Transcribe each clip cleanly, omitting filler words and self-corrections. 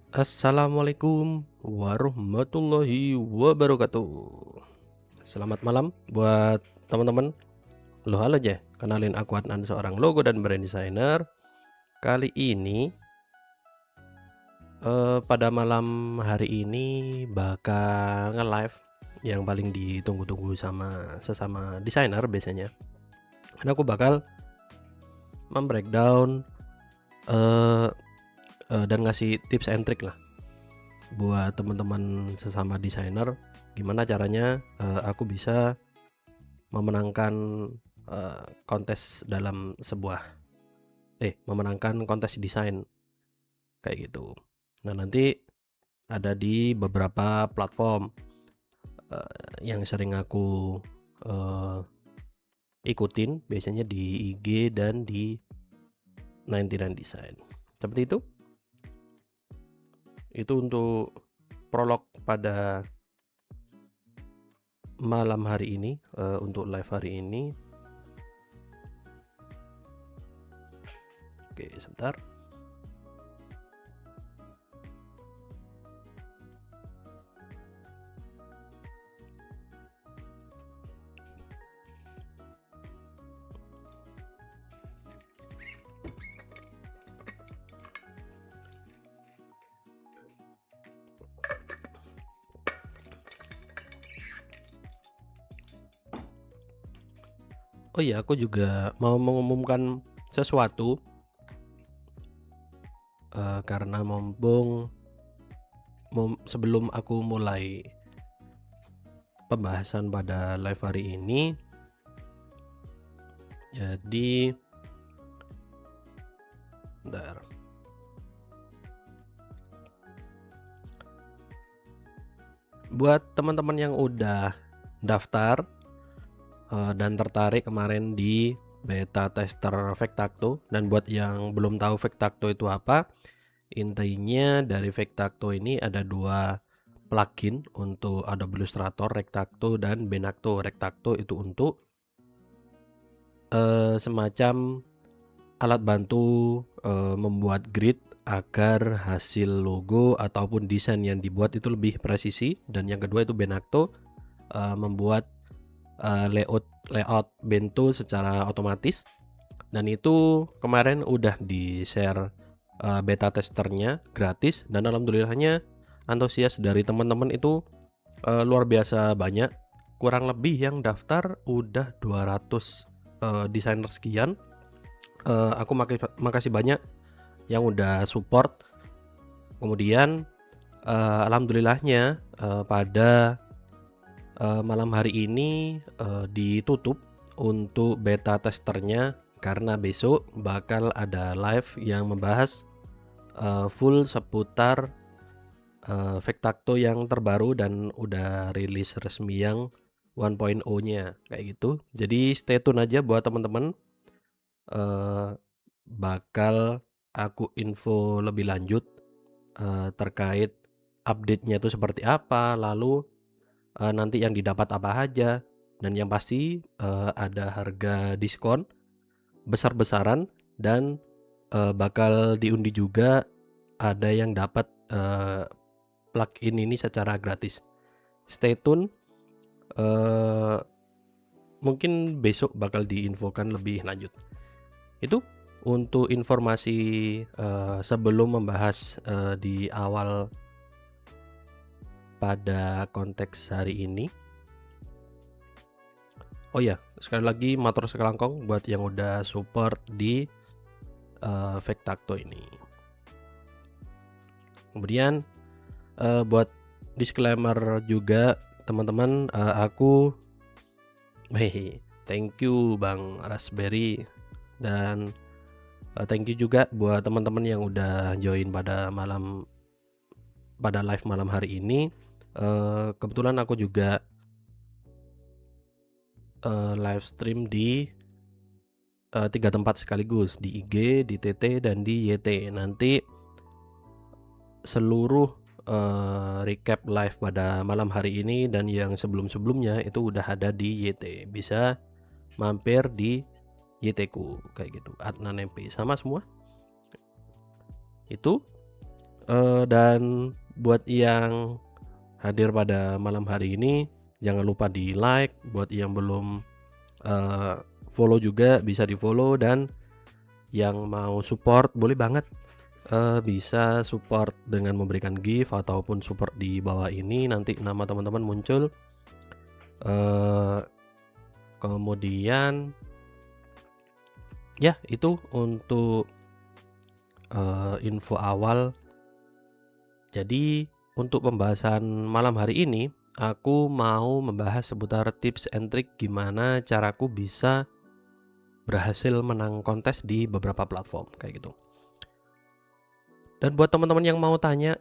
Assalamualaikum warahmatullahi wabarakatuh. Selamat malam buat teman-teman. Halo aja, kenalin aku Adnan, seorang logo dan brand designer. Kali ini pada malam hari ini bakal nge-live yang paling ditunggu-tunggu sama sesama desainer biasanya. Dan aku bakal membreakdown dan ngasih tips and trick lah buat teman-teman sesama desainer, gimana caranya aku bisa memenangkan kontes dalam memenangkan kontes desain kayak gitu. Nah, nanti ada di beberapa platform yang sering aku ikutin, biasanya di IG dan di 99 Design. Seperti itu. Itu untuk prolog pada malam hari ini, untuk live hari ini. Oke, sebentar. Oh iya, aku juga mau mengumumkan sesuatu, karena mumpung sebelum aku mulai pembahasan pada live hari ini, jadi bentar. Buat teman-teman yang udah daftar dan tertarik kemarin di beta tester Vectacto, dan buat yang belum tahu Vectacto itu apa, intinya dari Vectacto ini ada dua plugin untuk Adobe Illustrator, Rectacto dan Benacto. Rectacto itu untuk semacam alat bantu membuat grid agar hasil logo ataupun desain yang dibuat itu lebih presisi, dan yang kedua itu Benacto, membuat layout bento secara otomatis. Dan itu kemarin udah di share beta testernya gratis, dan alhamdulillahnya antusias dari teman-teman itu luar biasa banyak. Kurang lebih yang daftar udah 200 desainer sekian. Aku makasih banyak yang udah support. Kemudian alhamdulillahnya pada malam hari ini ditutup untuk beta testernya, karena besok bakal ada live yang membahas full seputar Vectacto yang terbaru dan udah rilis resmi yang 1.0-nya kayak gitu. Jadi stay tune aja buat teman-teman. Bakal aku info lebih lanjut terkait update-nya itu seperti apa, lalu nanti yang didapat apa aja, dan yang pasti ada harga diskon besar-besaran, dan bakal diundi juga, ada yang dapat plugin ini secara gratis. Stay tune, mungkin besok bakal diinfokan lebih lanjut. Itu untuk informasi sebelum membahas di awal pada konteks hari ini. Oh ya, sekali lagi matur sekelangkong buat yang udah support di Vectacto ini. Kemudian buat disclaimer juga teman-teman, aku thank you Bang Raspberry, dan thank you juga buat teman-teman yang udah join pada live malam hari ini. Kebetulan aku juga live stream di 3 tempat sekaligus, di IG, di TT, dan di YT. Nanti seluruh recap live pada malam hari ini dan yang sebelum-sebelumnya itu udah ada di YT. Bisa mampir di YT ku kayak gitu, Adnan MP sama semua. Itu Dan buat yang hadir pada malam hari ini, jangan lupa di-like, buat yang belum follow juga bisa di-follow, dan yang mau support boleh banget bisa support dengan memberikan gift ataupun support di bawah ini, nanti nama teman-teman muncul. Kemudian ya itu untuk info awal. Jadi untuk pembahasan malam hari ini aku mau membahas seputar tips and trick gimana caraku bisa berhasil menang kontes di beberapa platform kayak gitu. Dan buat teman-teman yang mau tanya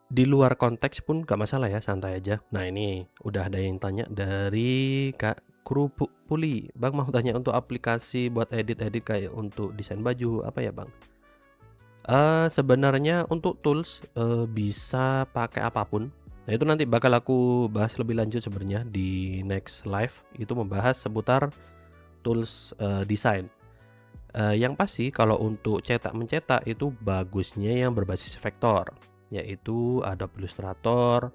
di luar konteks pun gak masalah ya, santai aja. Nah ini udah ada yang tanya dari Kak Kerupuk Puli. Bang mau tanya untuk aplikasi buat edit-edit kayak untuk desain baju apa ya Bang? Sebenarnya untuk tools bisa pakai apapun. Nah itu nanti bakal aku bahas lebih lanjut sebenarnya di next live. Itu membahas seputar tools desain. Yang pasti kalau untuk cetak-mencetak itu bagusnya yang berbasis vektor, yaitu Adobe Illustrator,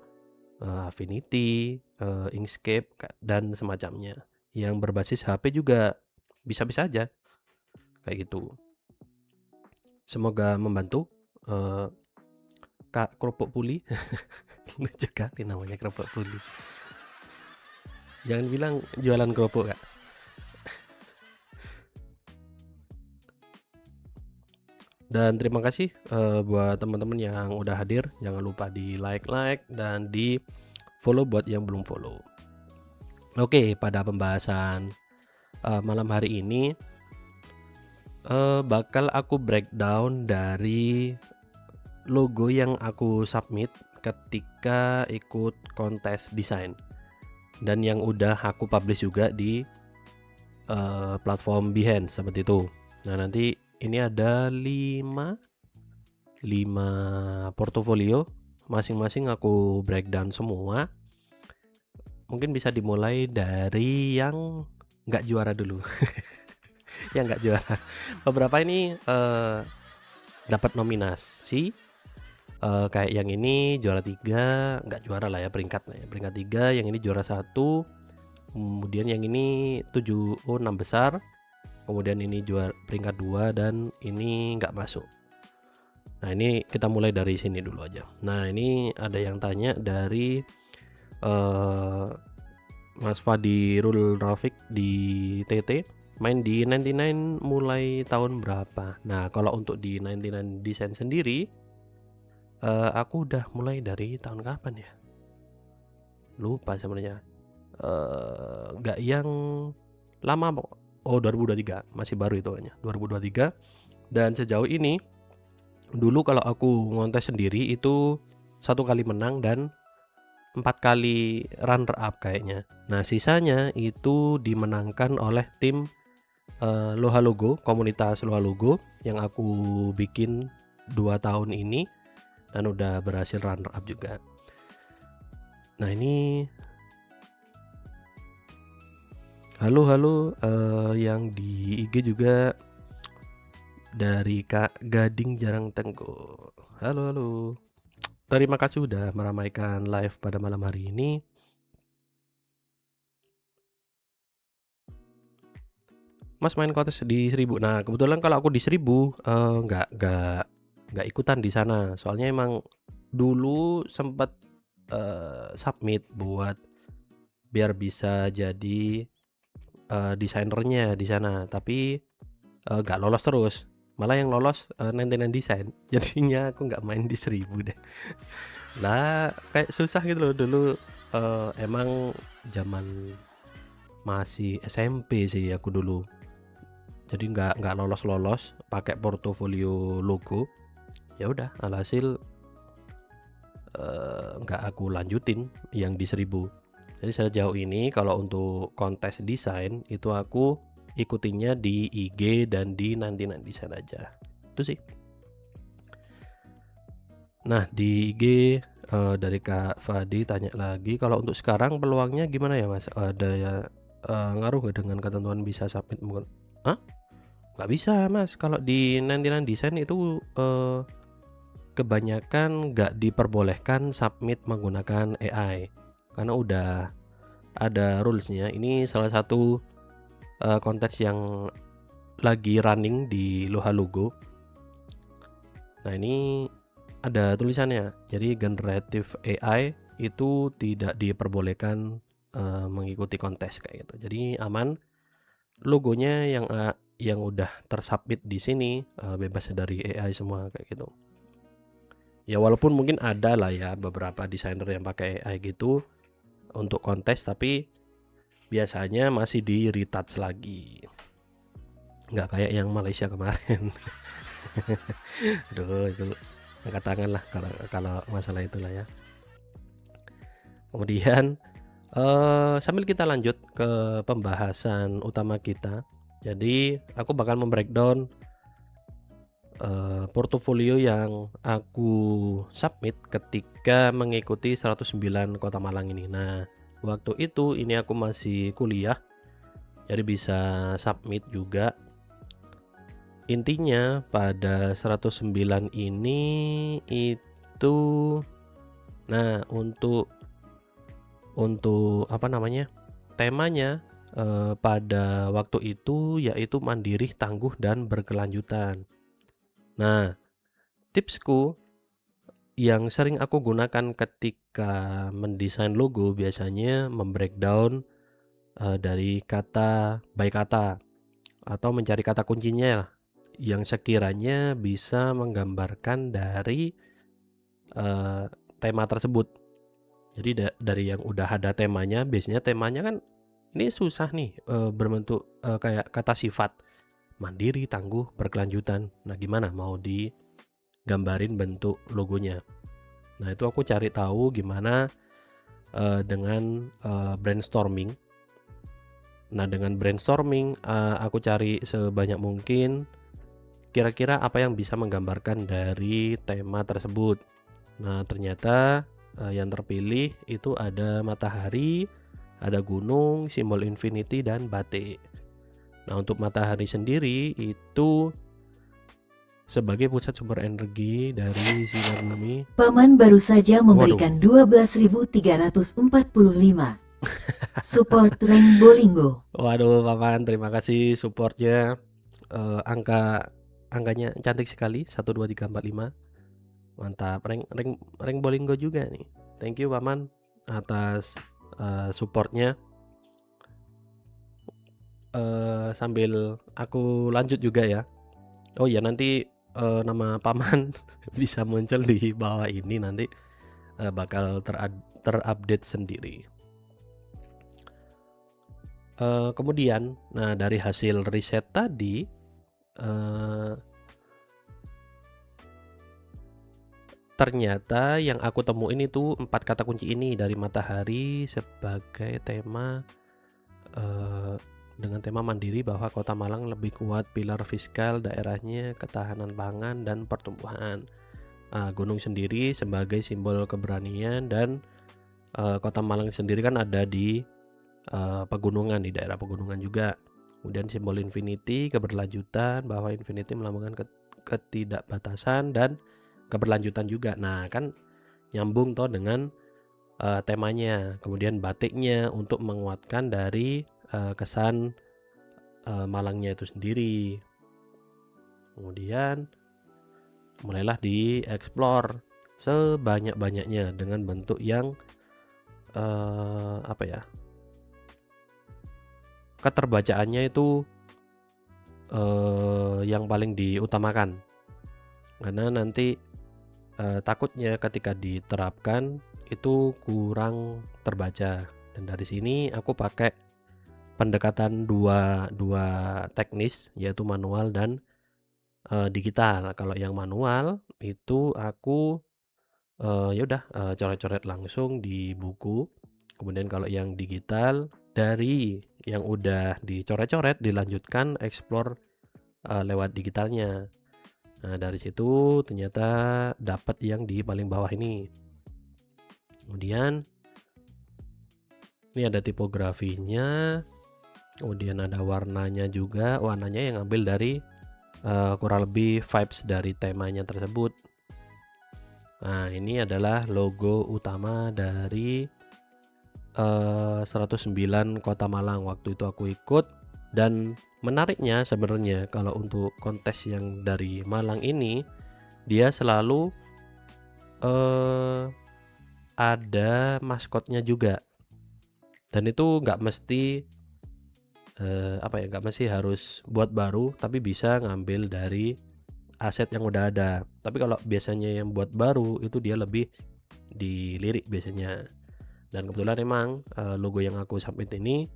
Affinity, Inkscape, dan semacamnya. Yang berbasis HP juga bisa-bisa aja kayak gitu. Semoga membantu. Kak Kerupuk Puli. Lucu kali namanya Kerupuk Puli. Jangan bilang jualan kerupuk Kak. Dan terima kasih buat teman-teman yang udah hadir. Jangan lupa di like dan di follow buat yang belum follow. Oke, pada pembahasan malam hari ini bakal aku breakdown dari logo yang aku submit ketika ikut kontes desain dan yang udah aku publish juga di platform Behance seperti itu. Nah nanti ini ada 5 portofolio, masing-masing aku breakdown semua. Mungkin bisa dimulai dari yang nggak juara dulu. Yang nggak juara. Beberapa ini dapat nominasi. Kayak yang ini juara 3, nggak juara lah ya, peringkat 3, yang ini juara 1. Kemudian yang ini 6 besar. Kemudian ini juara peringkat 2 dan ini nggak masuk. Nah ini kita mulai dari sini dulu aja. Nah ini ada yang tanya dari Mas Fadirul Rafiq di TT, main di 99 mulai tahun berapa? Nah kalau untuk di 99 desain sendiri aku udah mulai dari tahun kapan ya? Lupa sebenarnya. Nggak yang lama pokok. Oh 2023, masih baru itu hanya 2023. Dan sejauh ini dulu kalau aku ngontes sendiri itu 1 kali menang dan 4 kali runner up kayaknya. Nah sisanya itu dimenangkan oleh tim Loha Logo, komunitas Loha Logo yang aku bikin 2 tahun ini dan udah berhasil runner up juga. Nah ini halo yang di IG juga dari Kak Gading Jarang Tenggo. Halo. Terima kasih udah meramaikan live pada malam hari ini. Mas main kontes di 1000. Nah kebetulan kalau aku di 1000 nggak ikutan di sana. Soalnya emang dulu sempat submit buat biar bisa jadi desainernya di sana, tapi nggak lolos terus. Malah yang lolos 99 desain. Jadinya aku nggak main di 1000 deh. Lah kayak susah gitu loh dulu. Emang zaman masih SMP sih aku dulu. Jadi nggak lolos pakai portofolio logo. Ya udah, alhasil nggak aku lanjutin yang di 1000. Jadi sejauh ini kalau untuk kontes desain itu aku ikutinnya di IG dan di 99 desain aja. Itu sih. Nah di IG dari Kak Fadi tanya lagi, kalau untuk sekarang peluangnya gimana ya Mas? Ada ya ngaruh nggak dengan ketentuan bisa submit? Hah? Nggak bisa Mas. Kalau di 99 desain itu kebanyakan nggak diperbolehkan submit menggunakan AI, karena udah ada rules-nya. Ini salah satu konteks yang lagi running di Loha Logo. Nah, ini ada tulisannya. Jadi generative AI itu tidak diperbolehkan mengikuti kontes kayak gitu. Jadi aman. Logonya yang udah tersubmit di sini bebas dari AI semua kayak gitu. Ya walaupun mungkin ada lah ya beberapa desainer yang pakai AI gitu untuk kontes, tapi biasanya masih di retouch lagi. Nggak kayak yang Malaysia kemarin. Aduh, itu angkat tangan lah kalau masalah itulah ya. Kemudian sambil kita lanjut ke pembahasan utama kita. Jadi aku bakal membreakdown portofolio yang aku submit ketika mengikuti 109 Kota Malang ini. Nah, waktu itu ini aku masih kuliah, jadi bisa submit juga. Intinya pada 109 ini itu, nah untuk apa namanya, temanya pada waktu itu yaitu mandiri, tangguh, dan berkelanjutan. Nah, tipsku yang sering aku gunakan ketika mendesain logo biasanya membreakdown dari kata by kata atau mencari kata kuncinya lah, yang sekiranya bisa menggambarkan dari tema tersebut. Jadi dari yang udah ada temanya, biasanya temanya kan ini susah nih berbentuk kayak kata sifat mandiri, tangguh, berkelanjutan. Nah, gimana mau digambarin bentuk logonya? Nah, itu aku cari tahu gimana dengan brainstorming. Nah, dengan brainstorming aku cari sebanyak mungkin kira-kira apa yang bisa menggambarkan dari tema tersebut. Nah, ternyata yang terpilih itu ada matahari, ada gunung, simbol infinity, dan batik. Nah, untuk matahari sendiri itu sebagai pusat sumber energi dari sinar bumi. Paman baru saja memberikan 12.345 support Rainbowlingo. Waduh, Paman, terima kasih supportnya. Angkanya cantik sekali, 1 2 3 4 5. Mantap, Rainbowlingo juga nih. Thank you Paman atas supportnya. Sambil aku lanjut juga ya. Oh ya, nanti nama Paman bisa muncul di bawah ini, nanti bakal terupdate sendiri. Kemudian, nah dari hasil riset tadi ternyata yang aku temuin itu 4 kata kunci ini dari matahari sebagai tema dengan tema mandiri, bahwa Kota Malang lebih kuat pilar fiskal daerahnya, ketahanan pangan, dan pertumbuhan. Gunung sendiri sebagai simbol keberanian, dan Kota Malang sendiri kan ada di pegunungan, di daerah pegunungan juga. Kemudian simbol infinity, keberlanjutan, bahwa infinity melambangkan ketidakbatasan dan keberlanjutan juga. Nah, kan nyambung toh dengan temanya. Kemudian batiknya untuk menguatkan dari kesan Malangnya itu sendiri. Kemudian mulailah dieksplor sebanyak-banyaknya dengan bentuk yang apa ya, keterbacaannya itu yang paling diutamakan, karena nanti takutnya ketika diterapkan itu kurang terbaca. Dan dari sini aku pakai pendekatan dua teknis, yaitu manual dan digital. Kalau yang manual itu aku yaudah coret-coret langsung di buku. Kemudian kalau yang digital, dari yang udah dicoret-coret dilanjutkan explore lewat digitalnya. Nah, dari situ ternyata dapat yang di paling bawah ini. Kemudian ini ada tipografinya, kemudian ada warnanya juga. Warnanya yang ambil dari kurang lebih vibes dari temanya tersebut. Nah, ini adalah logo utama dari 109 Kota Malang waktu itu aku ikut. Dan menariknya sebenarnya kalau untuk kontes yang dari Malang ini, dia selalu ada maskotnya juga. Dan itu nggak mesti nggak mesti harus buat baru, tapi bisa ngambil dari aset yang udah ada. Tapi kalau biasanya yang buat baru itu dia lebih dilirik biasanya. Dan kebetulan emang logo yang aku submit ini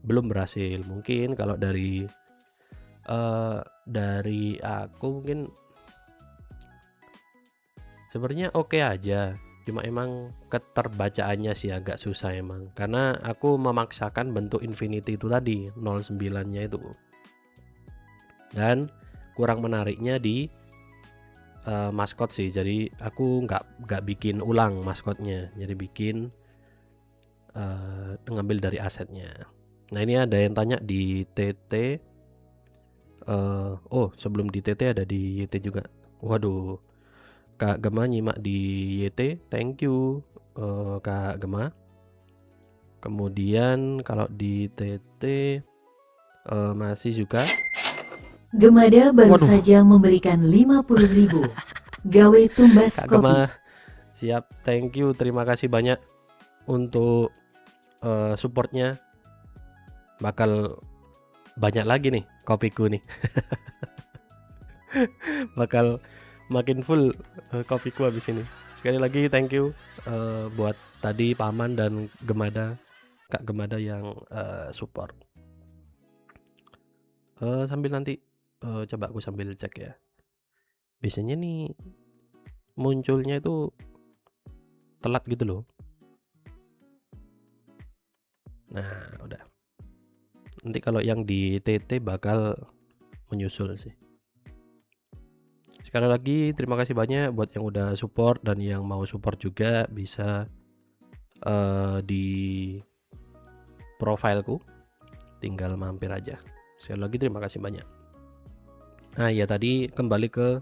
belum berhasil. Mungkin kalau dari aku mungkin sebenarnya oke aja. Cuma emang keterbacaannya sih agak susah emang. Karena aku memaksakan bentuk infinity itu tadi, 09-nya itu. Dan kurang menariknya di maskot sih. Jadi aku nggak bikin ulang maskotnya. Jadi bikin ngambil dari asetnya. Nah, ini ada yang tanya di TT. Sebelum di TT ada di YT juga. Waduh, Kak Gema nyimak di YT, thank you Kak Gema. Kemudian kalau di TT masih juga. Gemada baru Waduh, saja memberikan 50.000. Gawe tumbas Kak kopi. Gema, siap, thank you, terima kasih banyak untuk supportnya. Bakal banyak lagi nih kopiku nih. Bakal makin full kopiku habis ini. Sekali lagi thank you buat tadi Paman dan Gemada, Kak Gemada yang support. Sambil nanti coba aku sambil cek ya. Biasanya nih munculnya itu telat gitu loh. Nah, udah. Nanti kalau yang di TT bakal menyusul sih. Sekali lagi terima kasih banyak buat yang udah support, dan yang mau support juga bisa di profilku, tinggal mampir aja. Sekali lagi terima kasih banyak. Nah ya, tadi kembali ke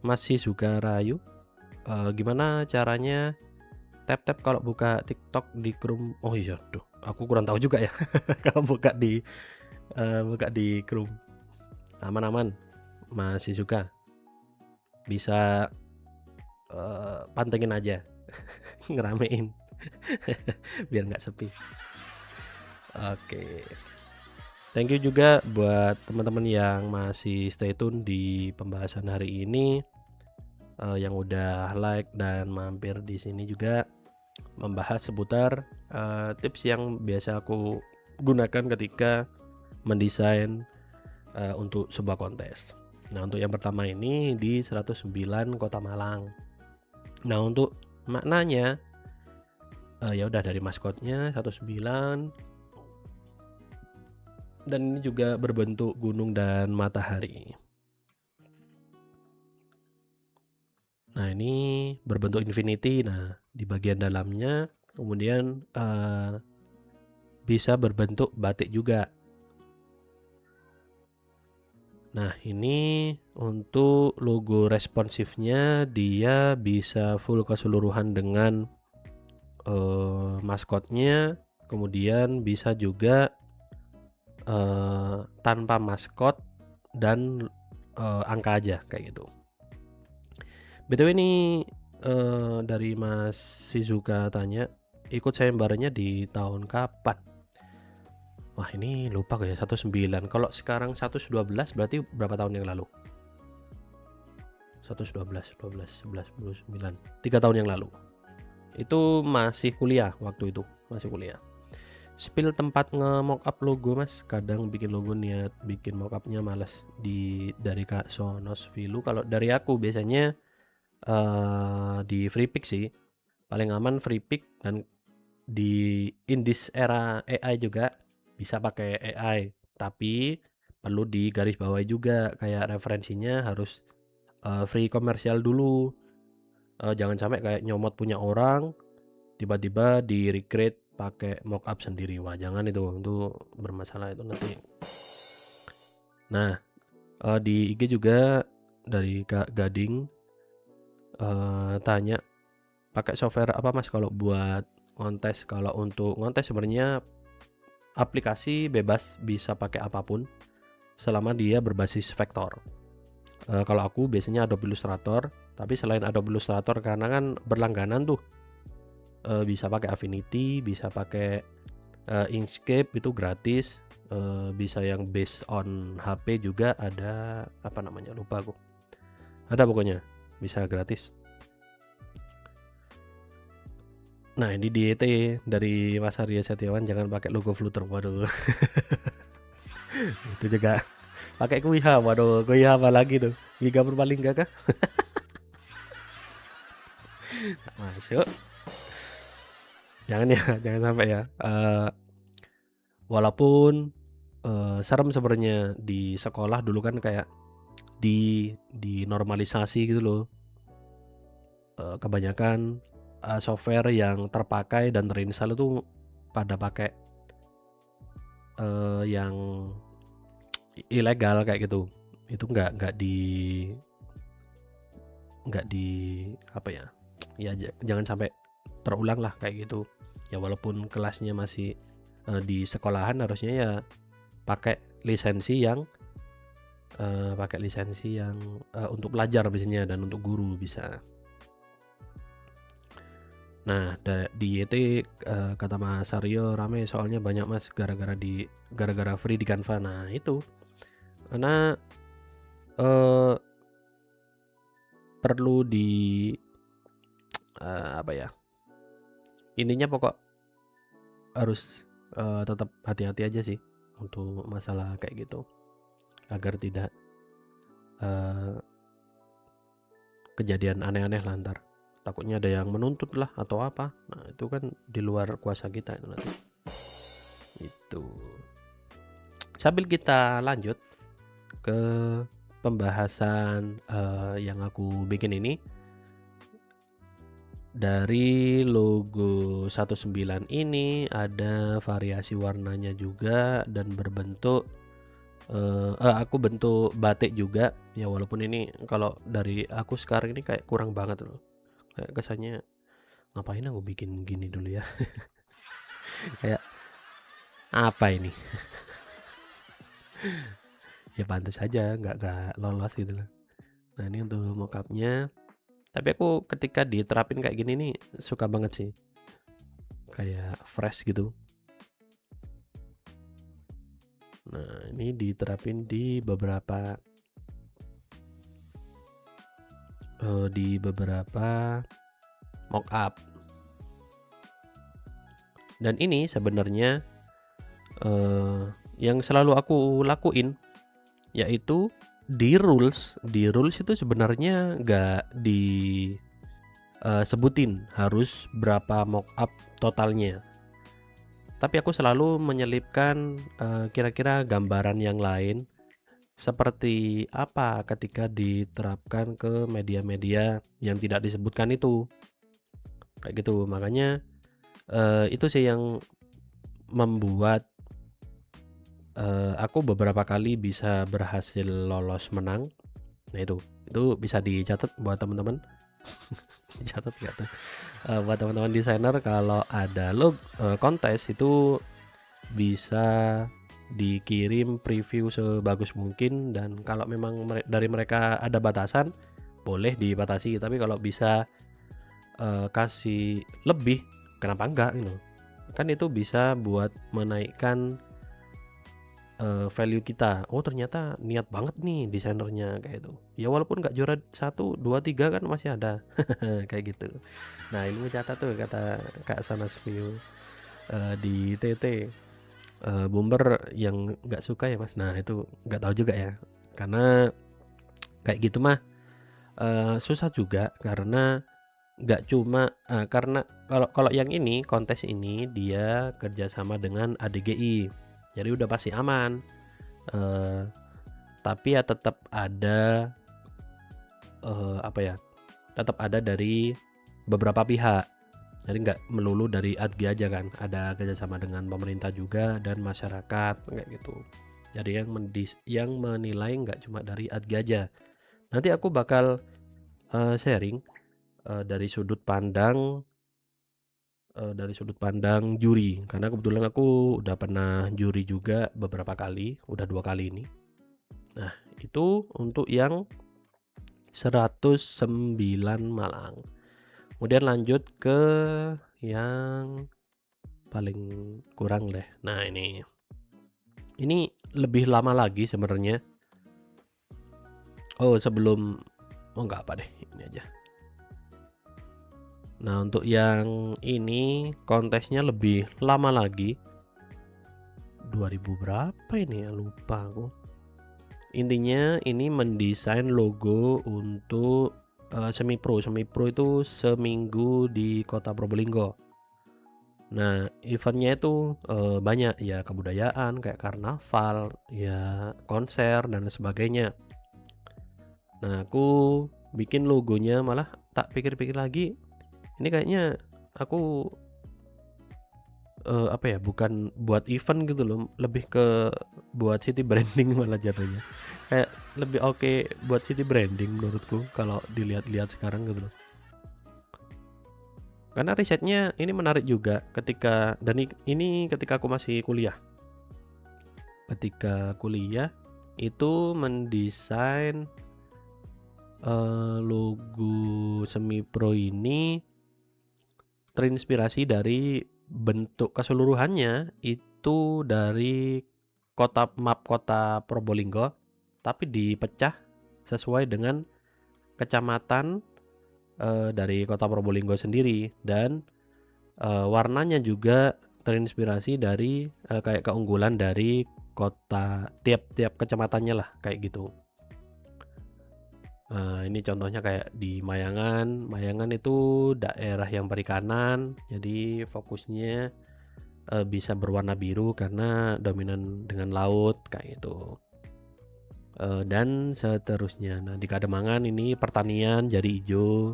Mas Shizuka Rayu. Gimana caranya tap-tap kalau buka TikTok di Chrome? Oh iya, aku kurang tahu juga ya. Kalau buka di Chrome. Aman-aman Mas Shizuka, bisa pantengin aja. Ngeramein biar nggak sepi. Oke, thank you juga buat teman-teman yang masih stay tune di pembahasan hari ini, yang udah like dan mampir di sini juga membahas seputar tips yang biasa aku gunakan ketika mendesain untuk sebuah kontes. Nah, untuk yang pertama ini di 109 Kota Malang. Nah, untuk maknanya ya udah dari maskotnya 109, dan ini juga berbentuk gunung dan matahari. Nah, ini berbentuk infinity. Nah, di bagian dalamnya kemudian bisa berbentuk batik juga. Nah, ini untuk logo responsifnya dia bisa full keseluruhan dengan maskotnya, kemudian bisa juga tanpa maskot dan angka aja kayak gitu. BTW ini dari Mas Shizuka tanya, ikut sayembaranya di tahun kapan? Wah, ini lupa ya, 19. Kalau sekarang 112 berarti berapa tahun yang lalu? 112, 12, 11, 9. 3 tahun yang lalu. Itu masih kuliah waktu itu, masih kuliah. Spill tempat nge-mockup logo Mas. Kadang bikin logo niat bikin mockupnya males. Dari Kak Sonos Vilu. Kalau dari aku biasanya di FreePic sih. Paling aman FreePic, dan di in this era AI juga bisa pakai AI, tapi perlu digarisbawahi juga kayak referensinya harus free komersial dulu. Jangan sampai kayak nyomot punya orang tiba-tiba di recreate pakai mockup sendiri. Wah, jangan, itu bermasalah itu nanti. Nah, di IG juga dari Kak Gading tanya, "Pakai software apa Mas kalau buat ngontes?" Kalau untuk ngontes sebenarnya aplikasi bebas bisa pakai apapun selama dia berbasis vektor. Kalau aku biasanya Adobe Illustrator, tapi selain Adobe Illustrator karena kan berlangganan tuh, bisa pakai Affinity, bisa pakai Inkscape itu gratis, bisa yang based on HP juga ada, apa namanya lupa aku. Ada pokoknya, bisa gratis. Nah ini diet dari Mas Arya Setiawan, jangan pakai logo Flutter, waduh. Itu juga pakai Kuiha, waduh Kuiha apa lagi tuh, Giga Purbalingga kah? Masuk, jangan ya, jangan sampai ya. Walaupun serem sebenarnya di sekolah dulu kan kayak dinormalisasi gitu loh. Kebanyakan software yang terpakai dan terinstall itu pada pakai yang ilegal kayak gitu. Itu nggak di apa ya? Ya jangan sampai terulang lah kayak gitu. Ya walaupun kelasnya masih di sekolahan harusnya ya pakai lisensi yang untuk pelajar biasanya dan untuk guru bisa. Nah di YT kata Mas Aryo rame soalnya banyak Mas gara-gara free di Canva. Nah itu karena perlu di apa ya, intinya pokok harus tetap hati-hati aja sih untuk masalah kayak gitu agar tidak kejadian aneh-aneh lah ntar, takutnya ada yang menuntut lah atau apa. Nah itu kan di luar kuasa kita itu nanti. Itu sambil kita lanjut ke pembahasan yang aku bikin ini. Dari logo 19 ini ada variasi warnanya juga dan berbentuk aku bentuk batik juga ya, walaupun ini kalau dari aku sekarang ini kayak kurang banget loh, kayak kesannya ngapain aku bikin gini dulu ya. Kayak apa ini. Ya pantas saja nggak lolos gitu loh. Nah ini untuk mockupnya, tapi aku ketika diterapin kayak gini nih suka banget sih, kayak fresh gitu. Nah ini diterapin di beberapa mockup. Dan ini sebenarnya yang selalu aku lakuin yaitu di rules itu sebenarnya nggak disebutin harus berapa mockup totalnya, tapi aku selalu menyelipkan kira-kira gambaran yang lain seperti apa ketika diterapkan ke media-media yang tidak disebutkan itu, kayak gitu. Makanya itu sih yang membuat aku beberapa kali bisa berhasil lolos menang. Nah itu bisa dicatat buat teman-teman. Dicatat nggak tuh? Buat teman-teman desainer kalau ada kontes itu bisa dikirim preview sebagus mungkin, dan kalau memang dari mereka ada batasan boleh dibatasi, tapi kalau bisa kasih lebih kenapa enggak gitu kan, itu bisa buat menaikkan value kita. Oh ternyata niat banget nih desainernya kayak itu ya, walaupun nggak juara 1, 2, 3 kan masih ada. Kayak gitu. Nah ilmu catat tuh kata Kak Sanas View di TT. Boomer yang nggak suka ya Mas, nah itu nggak tahu juga ya, karena kayak gitu mah susah juga karena nggak cuma karena kalau yang ini kontes ini dia kerjasama dengan ADGI, jadi udah pasti aman. Tapi ya tetap ada tetap ada dari beberapa pihak, jadi nggak melulu dari ADGI aja kan, ada kerjasama dengan pemerintah juga dan masyarakat kayak gitu. Jadi yang menilai nggak cuma dari ADGI aja. Nanti aku bakal sharing dari sudut pandang juri, karena kebetulan aku udah pernah juri juga beberapa kali, udah 2 kali ini. Nah, itu untuk yang 109 Malang. Kemudian lanjut ke yang paling kurang deh. Nah, ini lebih lama lagi sebenarnya. Oh, enggak apa deh, ini aja. Nah, untuk yang ini kontesnya lebih lama lagi. 2000 berapa ini ya, lupa aku. Intinya ini mendesain logo untuk semi pro. Semi pro itu seminggu di Kota Probolinggo. Nah, eventnya itu banyak ya, kebudayaan kayak karnaval, ya konser dan sebagainya. Nah, aku bikin logonya, malah tak pikir-pikir lagi, ini kayaknya aku bukan buat event gitu loh, lebih ke buat city branding malah jatuhnya. Kayak lebih oke buat city branding menurutku kalau dilihat-lihat sekarang gitu loh. Karena risetnya ini menarik juga ini ketika aku masih kuliah. Ketika kuliah itu mendesain logo semi pro ini terinspirasi dari bentuk keseluruhannya itu dari map kota Probolinggo, tapi dipecah sesuai dengan kecamatan dari kota Probolinggo sendiri, dan warnanya juga terinspirasi dari kayak keunggulan dari kota, tiap kecamatannya lah kayak gitu. Ini contohnya kayak di Mayangan. Mayangan itu daerah yang perikanan, jadi fokusnya bisa berwarna biru karena dominan dengan laut kayak gitu. Dan seterusnya. Nah, di Kademangan ini pertanian jadi hijau.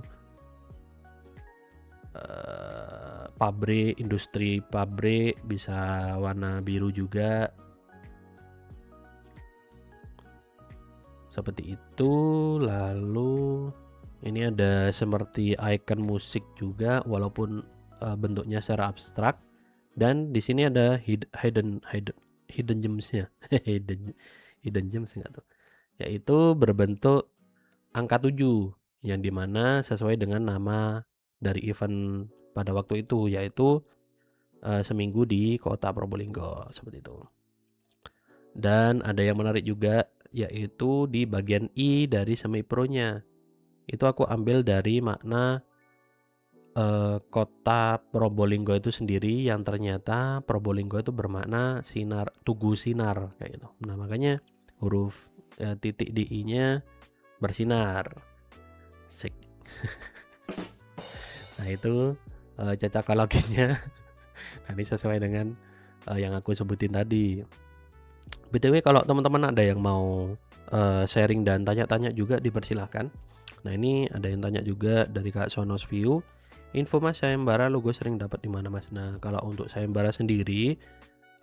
Industri pabrik bisa warna biru juga. Seperti itu. Lalu ini ada seperti icon musik juga, walaupun bentuknya secara abstrak, dan di sini ada hidden gems-nya. hidden gems enggak tuh, yaitu berbentuk angka 7 yang dimana sesuai dengan nama dari event pada waktu itu, yaitu seminggu di Kota Probolinggo, seperti itu. Dan ada yang menarik juga, yaitu di bagian I dari semi pro-nya. Itu aku ambil dari makna Kota Probolinggo itu sendiri, yang ternyata Probolinggo itu bermakna sinar, tugu sinar kayak gitu. Nah, makanya huruf titik di I-nya bersinar. Sik. Nah, itu cocokologinya. Nah, ini sesuai dengan yang aku sebutin tadi. BTW kalau teman-teman ada yang mau sharing dan tanya-tanya juga, dipersilahkan. Nah, ini ada yang tanya juga dari Kak Sonos View. Info Mas sayembara logo sering dapat di mana Mas? Nah, kalau untuk sayembara sendiri,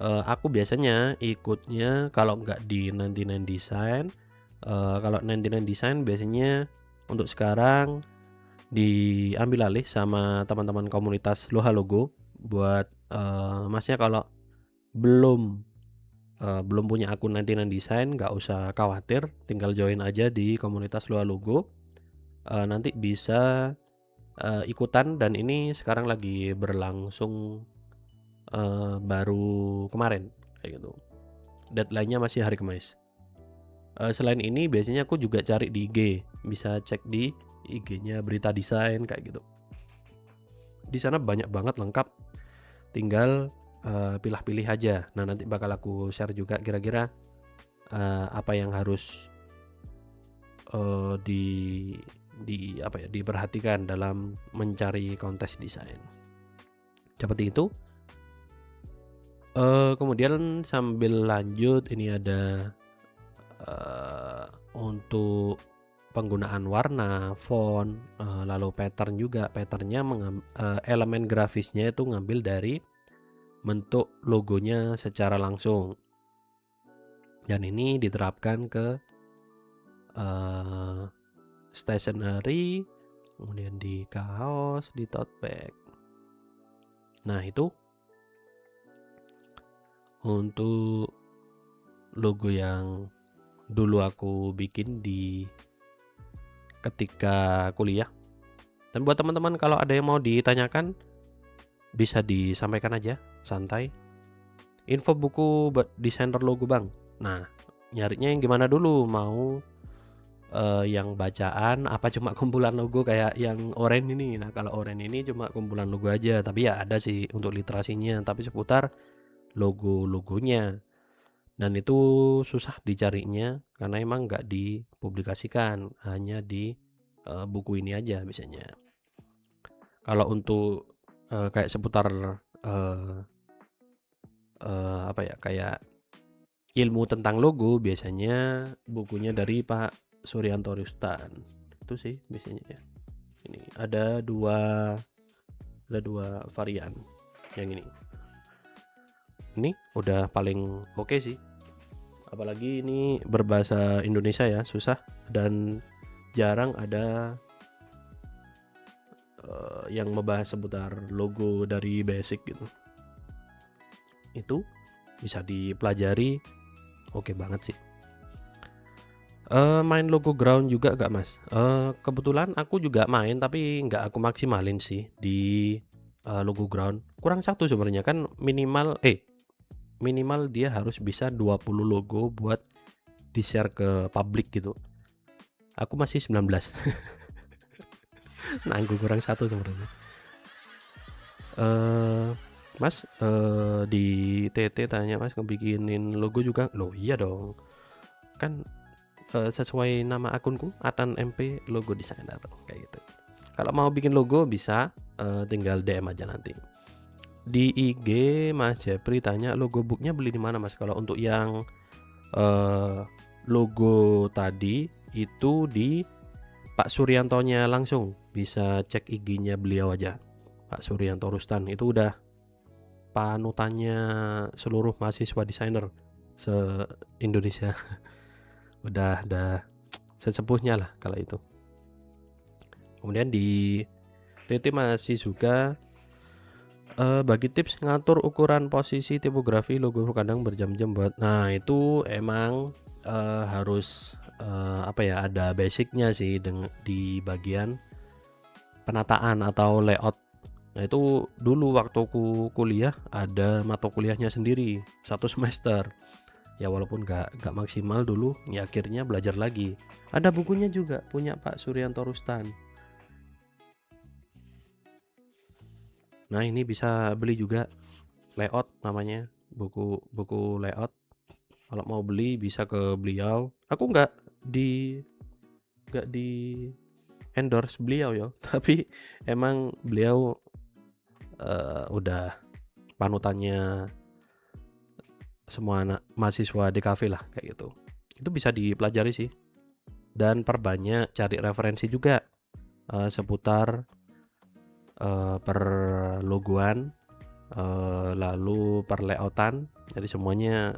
aku biasanya ikutnya kalau nggak di 99 Design. Kalau 99 Design biasanya untuk sekarang diambil alih sama teman-teman komunitas Loha Logo. Buat Masnya kalau belum punya akun 99 Design, nggak usah khawatir, tinggal join aja di komunitas Loha Logo. Nanti bisa ikutan, dan ini sekarang lagi berlangsung baru kemarin kayak gitu. Deadline-nya masih hari Kamis. Selain ini biasanya aku juga cari di IG, bisa cek di IG-nya Berita Desain kayak gitu. Di sana banyak banget lengkap, tinggal pilih-pilih aja. Nah, nanti bakal aku share juga kira-kira apa yang harus diperhatikan dalam mencari kontes desain. Seperti itu. Kemudian sambil lanjut, ini ada untuk penggunaan warna, font, lalu pattern juga. Patternnya elemen grafisnya itu ngambil dari bentuk logonya secara langsung, dan ini diterapkan ke stationery, kemudian di kaos, di tote bag. Nah, itu untuk logo yang dulu aku bikin di ketika kuliah. Dan buat teman-teman kalau ada yang mau ditanyakan bisa disampaikan aja, santai. Info buku desainer logo, Bang. Nah, nyarinya yang gimana dulu? Mau yang bacaan apa cuma kumpulan logo kayak yang Oren ini? Nah, kalau Oren ini cuma kumpulan logo aja, tapi ya ada sih untuk literasinya, tapi seputar logo-logonya. Dan itu susah dicarinya karena emang nggak dipublikasikan, hanya di buku ini aja biasanya. Kalau untuk kayak seputar apa ya, kayak ilmu tentang logo biasanya bukunya dari Pak Suryanto Rustan. Itu sih biasanya ya. Ini ada dua varian yang ini. Ini udah paling oke sih. Apalagi ini berbahasa Indonesia ya, susah dan jarang ada yang membahas seputar logo dari basic gitu. Itu bisa dipelajari, oke banget sih. Main logo ground juga gak, Mas? Kebetulan aku juga main tapi nggak aku maksimalin sih di logo ground. Kurang satu sebenarnya, kan minimal dia harus bisa 20 logo buat di-share ke publik gitu. Aku masih 19. Nanggung kurang satu sebenarnya. Mas di TT tanya, Mas ngebikinin logo juga? Loh iya dong. Kan sesuai nama akunku, Atan MP Logo Designer kayak gitu. Kalau mau bikin logo bisa tinggal DM aja nanti. Di IG Mas Jepri tanya logo booknya beli di mana, Mas? Kalau untuk yang logo tadi itu di Pak Suryantonya langsung, bisa cek IG-nya beliau aja. Pak Suryanto Rustan itu udah panutannya seluruh mahasiswa desainer se-Indonesia. udah sesepuhnya lah kalau itu. Kemudian di TT masih juga bagi tips ngatur ukuran posisi tipografi logo, kadang berjam-jam buat. Nah, itu emang harus apa ya, ada basicnya sih di bagian penataan atau layout. Nah, itu dulu waktu kuliah ada mata kuliahnya sendiri 1 semester. Ya walaupun gak maksimal dulu, ya akhirnya belajar lagi. Ada bukunya juga punya Pak Suryanto Rustan. Nah, ini bisa beli juga, layout namanya, buku layout. Kalau mau beli bisa ke beliau. Aku nggak di endorse beliau ya, tapi emang beliau udah panutannya semua anak mahasiswa DKV lah kayak gitu. Itu bisa dipelajari sih. Dan perbanyak cari referensi juga seputar per logoan, lalu per layoutan. Jadi semuanya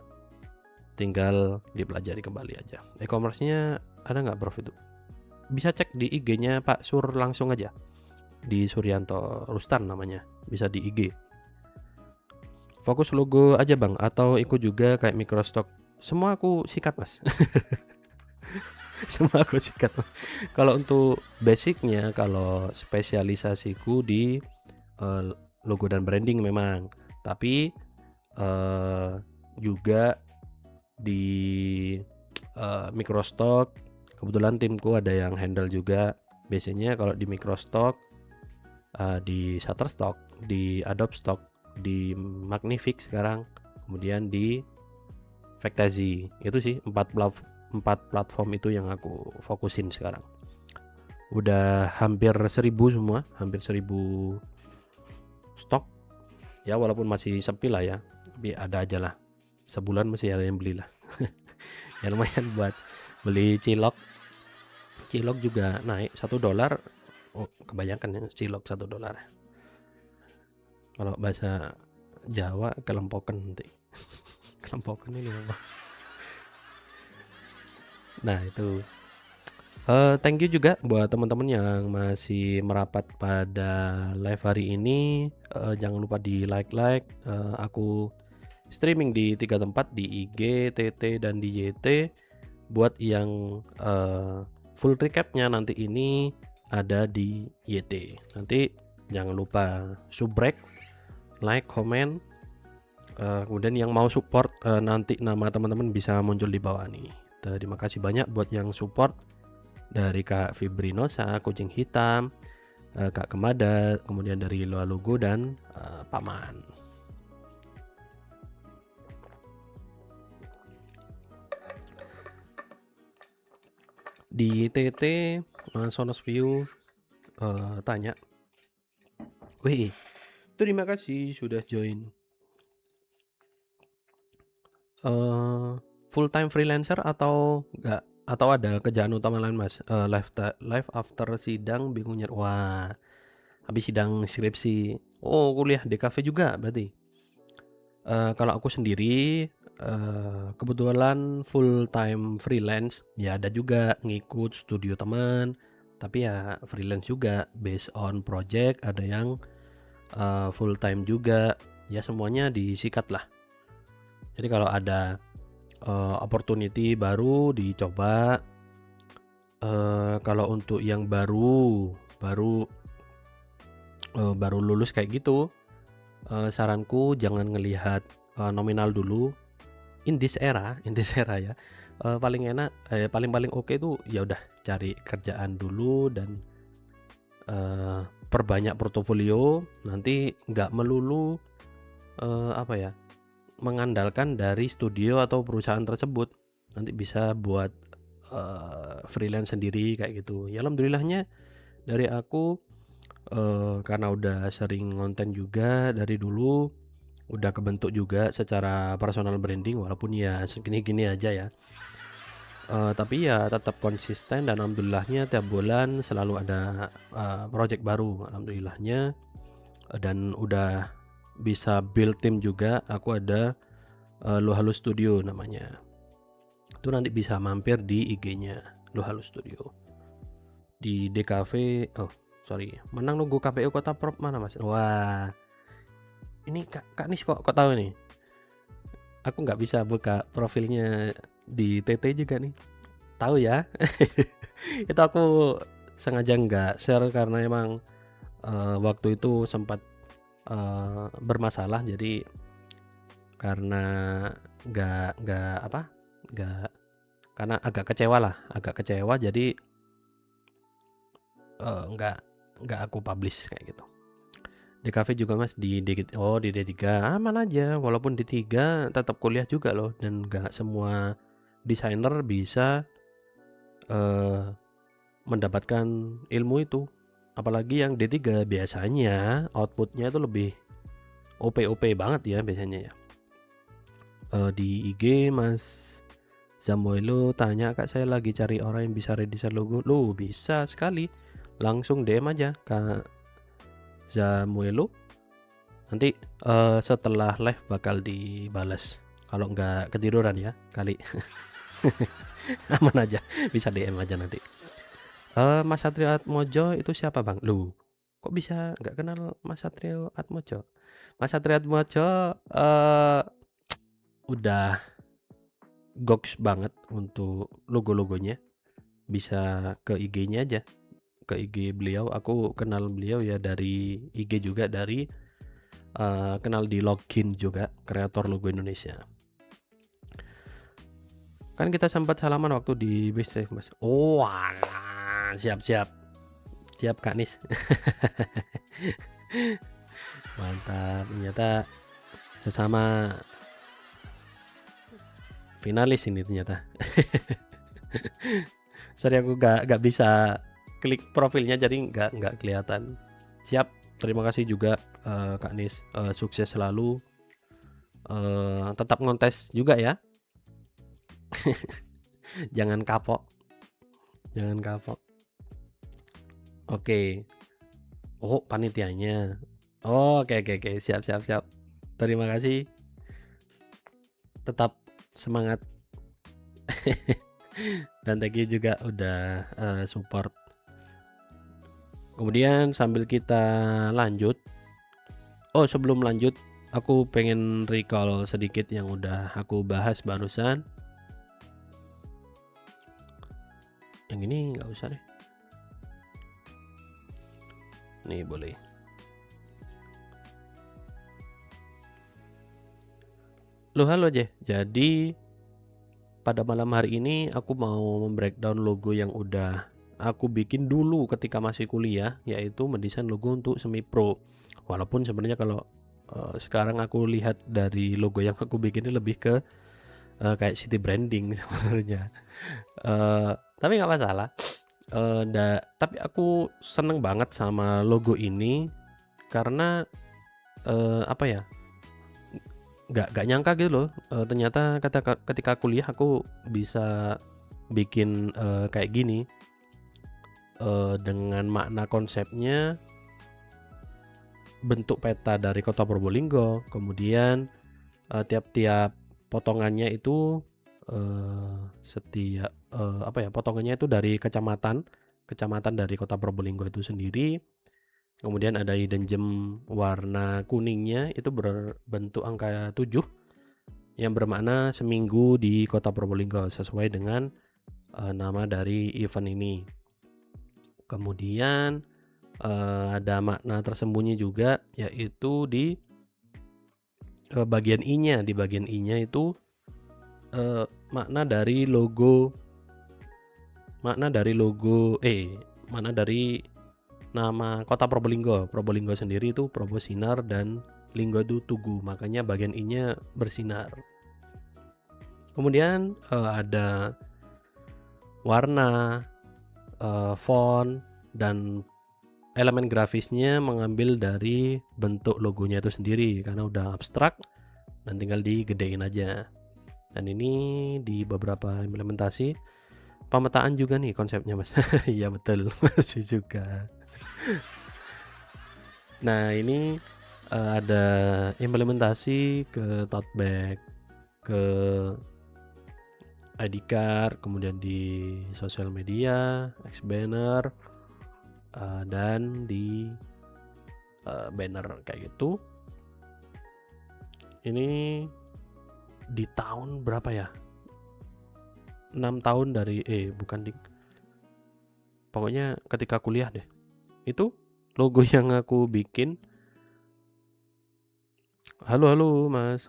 tinggal dipelajari kembali aja. E-commerce-nya ada nggak, Prof? Itu bisa cek di IG-nya Pak Sur langsung aja, di Suryanto Rustan namanya, bisa di IG. Fokus logo aja, Bang, atau ikut juga kayak microstock? Semua aku sikat, Mas. Semua aku sikat. Kalau untuk basicnya, kalau spesialisasiku di logo dan branding memang, tapi juga di microstock. Kebetulan timku ada yang handle juga. Biasanya kalau di microstock, di Shutterstock, di Adobe Stock, di Magnific sekarang, kemudian di Factazi. Itu sih 4 platform itu yang aku fokusin sekarang. Udah hampir 1000 semua, hampir 1000 stok ya, walaupun masih sepi lah ya, tapi ada aja lah, sebulan masih ada yang beli lah. Ya lumayan buat beli cilok juga naik $1. Oh, kebanyakan ya cilok $1. Kalau bahasa Jawa kelempokan nanti. Kelempokan ini apa? Nah, itu Thank you juga buat teman-teman yang masih merapat pada live hari ini. Jangan lupa di like, aku streaming di 3 tempat, di IG, TT, dan di YT. Buat yang full recapnya nanti ini ada di YT. Nanti jangan lupa subrek, like, komen. Kemudian yang mau support, nanti nama teman-teman bisa muncul di bawah nih. Terima kasih banyak buat yang support. Dari Kak Fibrinosa, Kucing Hitam, Kak Kemada, kemudian dari Loa Logo dan Paman. Di TT, Sonos View tanya, wih, terima kasih sudah join. Full time freelancer atau enggak? Atau ada kerjaan utama lain Mas? Live after sidang bingung nyari. Wah, habis sidang skripsi. Oh, kuliah di kafe juga berarti. Kalau aku sendiri kebetulan full time freelance, ya ada juga ngikut studio teman, tapi ya freelance juga based on project, ada yang full time juga. Ya semuanya disikat lah. Jadi kalau ada opportunity baru dicoba. Kalau untuk yang baru lulus kayak gitu, saranku jangan ngelihat nominal dulu. In this era ya, paling enak, paling oke tuh ya udah cari kerjaan dulu dan perbanyak portofolio. Nanti nggak melulu mengandalkan dari studio atau perusahaan tersebut, nanti bisa buat freelance sendiri kayak gitu. Ya alhamdulillahnya dari aku karena udah sering konten juga dari dulu, udah kebentuk juga secara personal branding walaupun ya segini-gini aja ya. Tapi ya tetap konsisten dan alhamdulillahnya tiap bulan selalu ada project baru alhamdulillahnya, dan udah bisa build tim juga. Aku ada Lohalo Studio namanya. Itu nanti bisa mampir di IG-nya Lohalo Studio. Di DKV, menang nunggu KPU Kota Prop mana Mas? Wah, ini Kak Nis kok tahu nih? Aku nggak bisa buka profilnya di TT juga nih. Tahu ya? Itu aku sengaja nggak share karena emang waktu itu sempat bermasalah, jadi karena karena agak kecewa jadi nggak aku publish kayak gitu. Di kafe juga Mas di D3 aman aja, walaupun D3 tetap kuliah juga loh, dan nggak semua desainer bisa mendapatkan ilmu itu. Apalagi yang D3 biasanya outputnya itu lebih OP banget ya biasanya ya. Di IG Mas Zamuelo tanya, Kak saya lagi cari orang yang bisa redesign logo. Loh bisa sekali, langsung DM aja Kak Zamuelo. Nanti setelah live bakal dibalas. Kalau nggak ketiduran ya kali. Aman aja, bisa DM aja nanti. Mas Satrio Atmojo itu siapa Bang? Loh, kok bisa nggak kenal Mas Satrio Atmojo? Mas Satrio Atmojo udah goks banget untuk logo-logonya. Bisa ke IG-nya aja, ke IG beliau. Aku kenal beliau ya dari IG juga, dari kenal di login juga, kreator logo Indonesia. Kan kita sempat salaman waktu di Bistrik Mas. Oh alah, siap Kak Nis. Mantap, ternyata sesama finalis ini ternyata. Sorry aku gak bisa klik profilnya jadi nggak kelihatan. Siap, terima kasih juga Kak Nis, sukses selalu, tetap ngontes juga ya. Jangan kapok. Oke. Oh panitianya. Oke, siap. Terima kasih. Tetap semangat. Dan thank you juga udah support. Kemudian sambil kita lanjut, oh sebelum lanjut aku pengen recall sedikit yang udah aku bahas barusan. Yang ini nggak usah deh. Nih boleh. Halo aja. Jadi pada malam hari ini aku mau membreakdown logo yang udah aku bikin dulu ketika masih kuliah, yaitu mendesain logo untuk Semi Pro. Walaupun sebenarnya kalau sekarang aku lihat dari logo yang aku bikin ini lebih ke kayak city branding sebenarnya. Tapi nggak masalah. Tapi aku seneng banget sama logo ini karena apa ya? Nggak nyangka gitu loh. Ternyata ketika kuliah aku bisa bikin kayak gini. Dengan makna konsepnya bentuk peta dari kota Probolinggo, kemudian tiap-tiap potongannya itu potongannya itu dari kecamatan dari kota Probolinggo itu sendiri. Kemudian ada hidden gem warna kuningnya itu berbentuk angka 7 yang bermakna seminggu di kota Probolinggo sesuai dengan nama dari event ini. Kemudian ada makna tersembunyi juga, yaitu di bagian I-nya. Di bagian I-nya itu makna dari nama kota Probolinggo. Probolinggo sendiri itu Probo sinar dan Linggo itu tugu, makanya bagian I-nya bersinar. Kemudian ada warna, font, dan elemen grafisnya mengambil dari bentuk logonya itu sendiri karena udah abstrak dan tinggal digedein aja. Dan ini di beberapa implementasi pemetaan juga nih konsepnya mas. Iya betul, masih juga. Nah ini ada implementasi ke tote bag, ke ID card, kemudian di sosial media, X banner, dan di banner kayak gitu. Ini di tahun berapa ya? 6 tahun dari pokoknya ketika kuliah deh. Itu logo yang aku bikin. Halo Mas.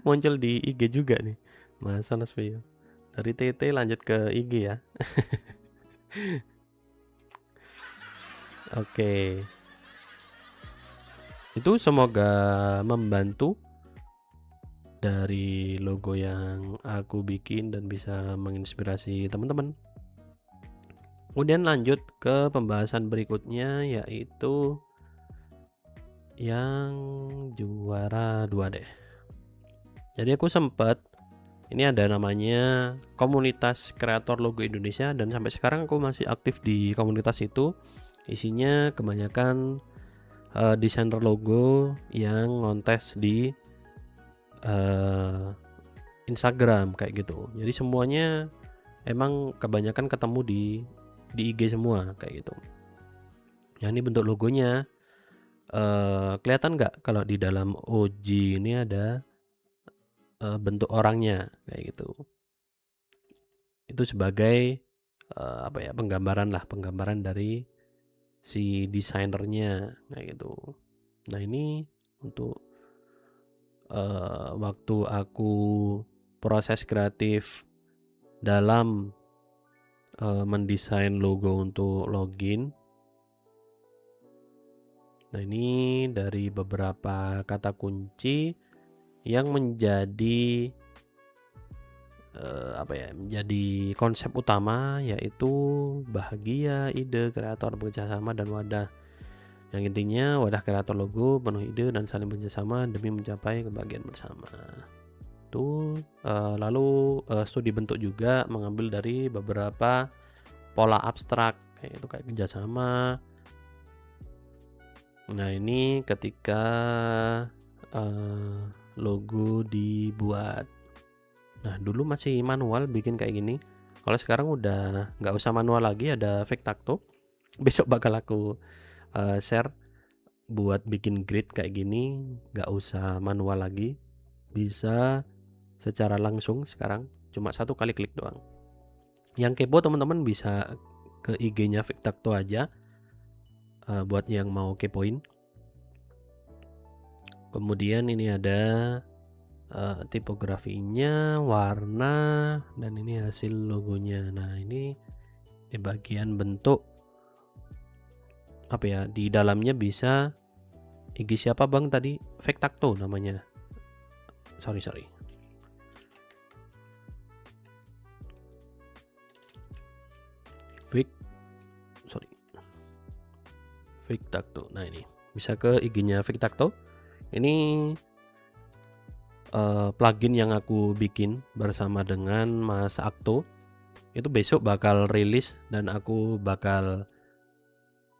Muncul di IG juga nih Mas Anasvio. Dari TT lanjut ke IG ya. Oke. Itu semoga membantu dari logo yang aku bikin dan bisa menginspirasi teman-teman. Kemudian lanjut ke pembahasan berikutnya, yaitu yang juara 2 deh. Jadi aku sempat, ini ada namanya komunitas kreator logo Indonesia, dan sampai sekarang aku masih aktif di komunitas itu. Isinya kebanyakan desainer logo yang ngontes di Instagram kayak gitu. Jadi semuanya emang kebanyakan ketemu di IG semua kayak gitu. Ya ini bentuk logonya. Kelihatan nggak kalau di dalam OG ini ada bentuk orangnya kayak gitu. Itu sebagai penggambaran dari si desainernya kayak gitu. Nah ini untuk waktu aku proses kreatif dalam mendesain logo untuk login. Nah ini dari beberapa kata kunci yang menjadi menjadi konsep utama, yaitu bahagia, ide, kreator, bekerjasama, dan wadah. Yang intinya wadah kreator logo penuh ide dan saling bekerjasama demi mencapai kebahagiaan bersama. Itu lalu studi bentuk juga mengambil dari beberapa pola abstrak kayak itu, kayak kerjasama. Nah ini ketika logo dibuat. Nah, dulu masih manual bikin kayak gini. Kalau sekarang udah nggak usah manual lagi, ada Vectacto. Besok bakal aku share buat bikin grid kayak gini, nggak usah manual lagi, bisa secara langsung sekarang, cuma satu kali klik doang. Yang kepo teman-teman bisa ke IG-nya Vectacto aja, buat yang mau kepoin. Kemudian ini ada tipografinya, warna, dan ini hasil logonya. Nah, ini di bagian bentuk apa ya, di dalamnya bisa IG siapa bang tadi? Vectacto namanya. Sorry Vectacto. Nah, ini bisa ke IG-nya Vectacto. Ini plugin yang aku bikin bersama dengan Mas Akto. Itu besok bakal rilis dan aku bakal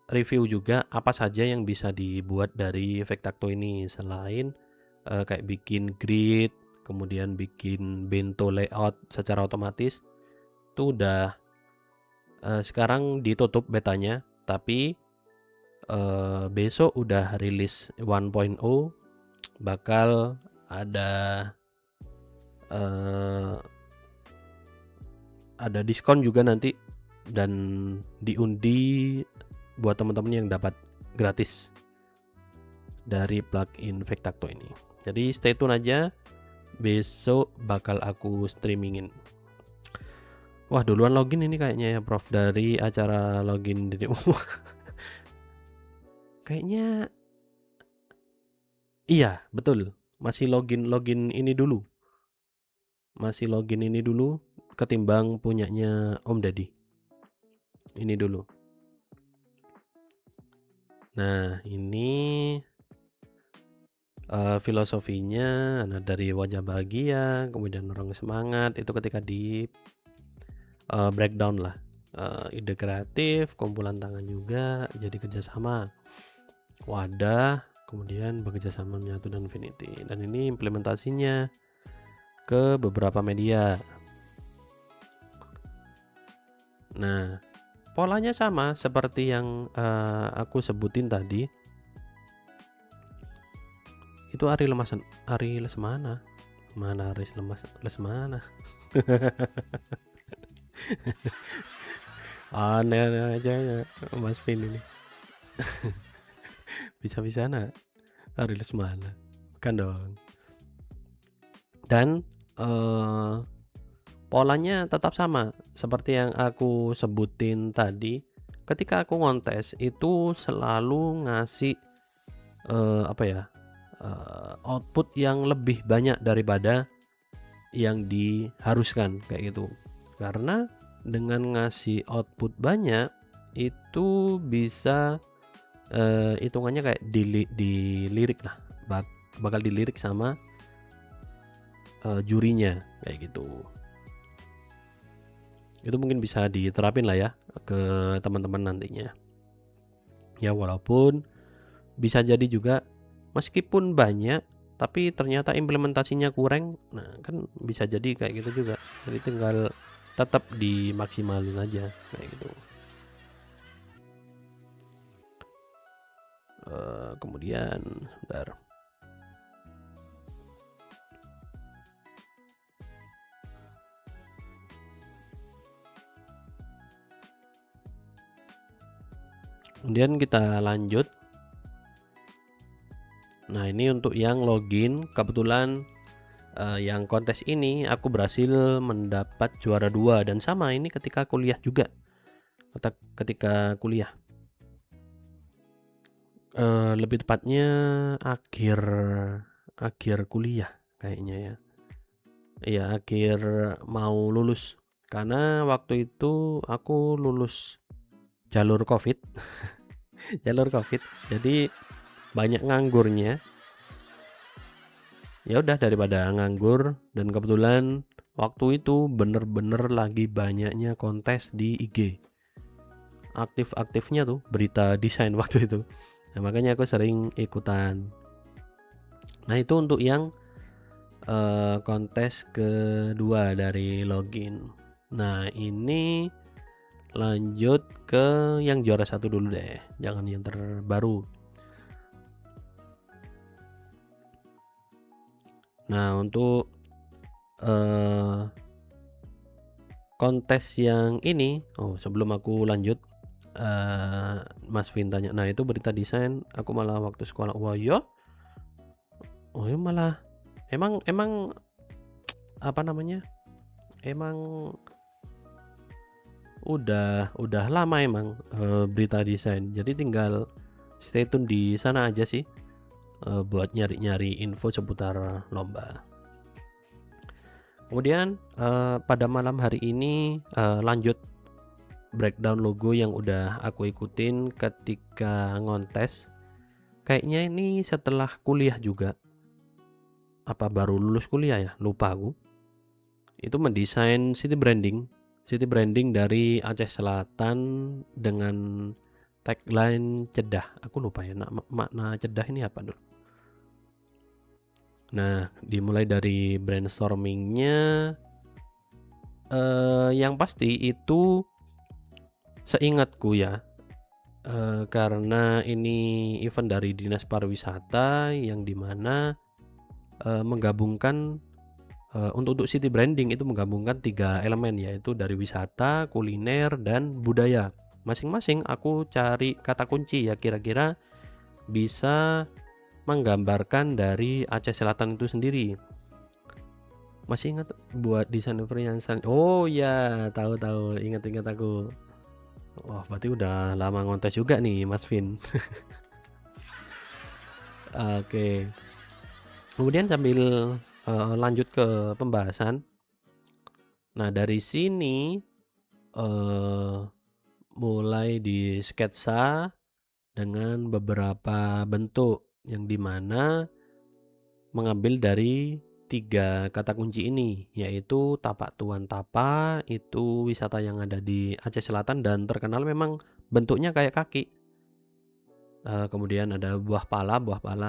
review juga apa saja yang bisa dibuat dari Vectacto ini, selain kayak bikin grid, kemudian bikin bento layout secara otomatis. Itu udah sekarang ditutup betanya, tapi besok udah rilis 1.0, bakal ada diskon juga nanti, dan diundi buat teman-teman yang dapat gratis dari plugin Vectacto ini. Jadi stay tune aja, besok bakal aku streamingin. Wah, duluan login ini kayaknya ya Prof, dari acara login di kayaknya iya betul, masih login ini dulu, ketimbang punyanya Om Deddy ini dulu. Nah, ini filosofinya nah, dari wajah bahagia, kemudian orang semangat, itu ketika di breakdown lah, ide kreatif, kumpulan tangan juga, jadi kerjasama, wadah, kemudian bekerjasama menyatu dan infinity. Dan ini implementasinya ke beberapa media. Nah, polanya sama seperti yang aku sebutin tadi. Itu Ari Lesmana. Mana Ari Lesmana? Aneh aja ya Mas Vin ini. Bisa-bisa Ari Lesmana. Bukan dong. Dan polanya tetap sama seperti yang aku sebutin tadi. Ketika aku ngontes itu selalu ngasih output yang lebih banyak daripada yang diharuskan kayak gitu. Karena dengan ngasih output banyak itu bisa hitungannya kayak dilirik lah, bakal dilirik sama jurinya kayak gitu. Itu mungkin bisa diterapin lah ya ke teman-teman nantinya. Ya, walaupun bisa jadi juga meskipun banyak tapi ternyata implementasinya kurang, nah kan bisa jadi kayak gitu juga. Jadi tinggal tetap dimaksimalin aja kayak gitu. Kemudian bentar. Kemudian kita lanjut. Nah, ini untuk yang login, kebetulan yang kontes ini aku berhasil mendapat juara 2, dan sama ini ketika kuliah juga. Ketika kuliah. Lebih tepatnya akhir kuliah kayaknya ya. Iya, akhir mau lulus. Karena waktu itu aku lulus jalur Covid. Jalur Covid. Jadi banyak nganggurnya. Ya udah, daripada nganggur, dan kebetulan waktu itu bener-bener lagi banyaknya kontes di IG. Aktif-aktifnya tuh berita desain waktu itu. Nah, makanya aku sering ikutan. Nah, itu untuk yang kontes kedua dari login. Nah, ini lanjut ke yang juara 1 dulu deh, jangan yang terbaru. Nah, untuk kontes yang ini, sebelum aku lanjut, Mas Vin tanya, nah itu berita desain aku malah waktu sekolah. Wah iya? Oh ya malah emang apa namanya? Emang udah lama emang berita desain. Jadi tinggal stay tune di sana aja sih buat nyari-nyari info seputar lomba. Kemudian pada malam hari ini lanjut breakdown logo yang udah aku ikutin ketika ngontes. Kayaknya ini setelah kuliah juga. Apa baru lulus kuliah ya? Lupa aku. Itu mendesain city branding dari Aceh Selatan dengan tagline cedah. Aku lupa ya makna cedah ini apa dulu. Nah, dimulai dari brainstormingnya, yang pasti itu seingatku ya, karena ini event dari Dinas Pariwisata yang dimana menggabungkan untuk city branding itu menggabungkan 3 elemen, yaitu dari wisata, kuliner, dan budaya. Masing-masing aku cari kata kunci ya kira-kira bisa menggambarkan dari Aceh Selatan itu sendiri. Masih ingat buat desain yang oh ya, tahu ingat aku. Wah, berarti udah lama ngontes juga nih Mas Vin. Oke. Kemudian sambil lanjut ke pembahasan. Nah, dari sini mulai di sketsa dengan beberapa bentuk yang dimana mengambil dari 3 kata kunci ini, yaitu Tapak Tuan Tapa, itu wisata yang ada di Aceh Selatan dan terkenal memang bentuknya kayak kaki. Kemudian ada buah pala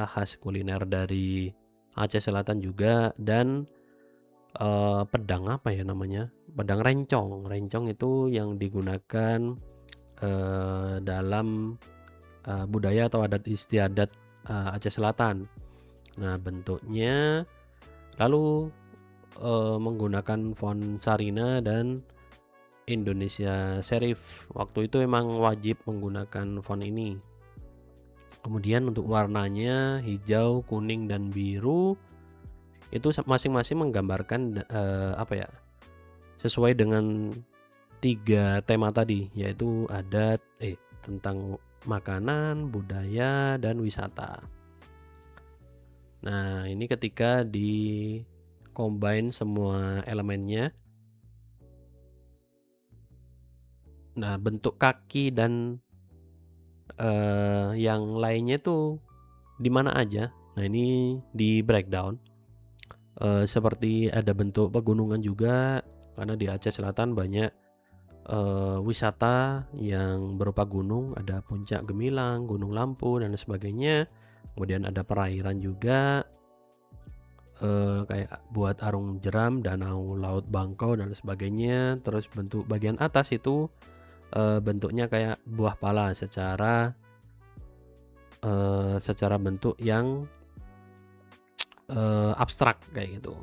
khas kuliner dari Aceh Selatan juga, dan pedang apa ya namanya? Pedang rencong. Rencong itu yang digunakan dalam budaya atau adat istiadat Aceh Selatan. Nah, bentuknya lalu menggunakan font Sarina dan Indonesia Serif. Waktu itu emang wajib menggunakan font ini. Kemudian untuk warnanya hijau, kuning, dan biru itu masing-masing menggambarkan sesuai dengan 3 tema tadi, yaitu adat, tentang makanan, budaya, dan wisata. Nah, ini ketika di combine semua elemennya. Nah, bentuk kaki dan yang lainnya tuh di mana aja. Nah, ini di breakdown. Seperti ada bentuk pegunungan juga, karena di Aceh Selatan banyak wisata yang berupa gunung, ada Puncak Gemilang, Gunung Lampu, dan sebagainya. Kemudian ada perairan juga, kayak buat arung jeram, danau laut Bangkau, dan sebagainya. Terus bentuk bagian atas itu bentuknya kayak buah pala secara bentuk yang abstrak kayak gitu.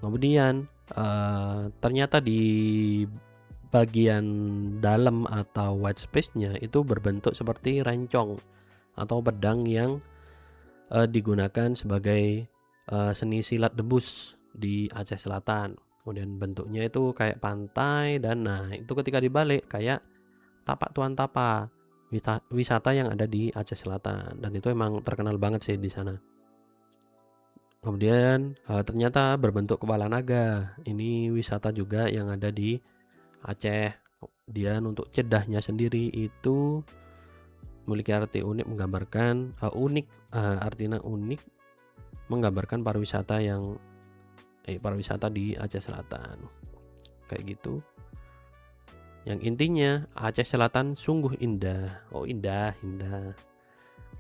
Kemudian ternyata di bagian dalam atau white space-nya itu berbentuk seperti rencong atau pedang yang digunakan sebagai seni silat debus di Aceh Selatan. Kemudian bentuknya itu kayak pantai, dan nah itu ketika dibalik kayak Tapak Tuan Tapa, wisata yang ada di Aceh Selatan, dan itu emang terkenal banget sih di sana. Kemudian ternyata berbentuk kepala naga. Ini wisata juga yang ada di Aceh. Kemudian untuk cedahnya sendiri itu memiliki arti unik, menggambarkan artinya unik, menggambarkan pariwisata di Aceh Selatan kayak gitu. Yang intinya Aceh Selatan sungguh indah. Indah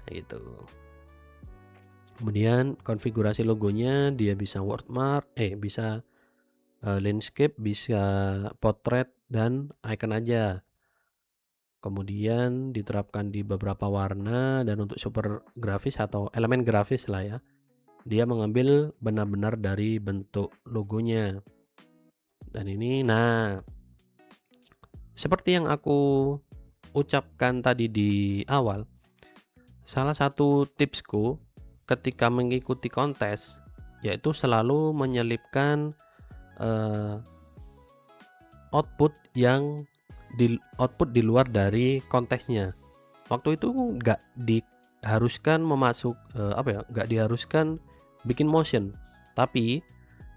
kayak gitu. Kemudian konfigurasi logonya dia bisa watermark, bisa landscape, bisa portrait dan icon aja. Kemudian diterapkan di beberapa warna, dan untuk super grafis atau elemen grafis lah ya, dia mengambil benar-benar dari bentuk logonya. Dan ini, nah, seperti yang aku ucapkan tadi di awal, salah satu tipsku ketika mengikuti kontes yaitu selalu menyelipkan output di luar dari kontesnya. Waktu itu nggak diharuskan nggak diharuskan bikin motion, tapi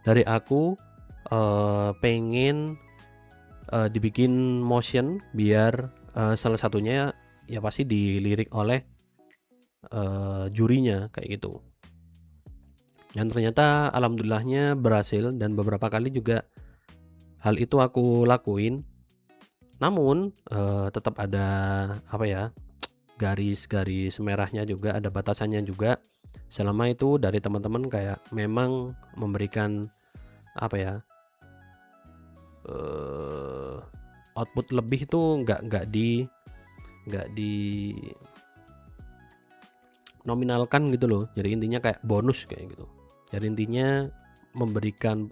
dari aku pengen dibikin motion biar salah satunya ya pasti dilirik oleh jurinya kayak gitu. Dan ternyata alhamdulillahnya berhasil, dan beberapa kali juga hal itu aku lakuin. Namun tetap ada garis-garis merahnya juga, ada batasannya juga. Selama itu dari teman-teman kayak memang memberikan output lebih itu nggak di nominalkan gitu loh. Jadi intinya kayak bonus kayak gitu. Jadi intinya memberikan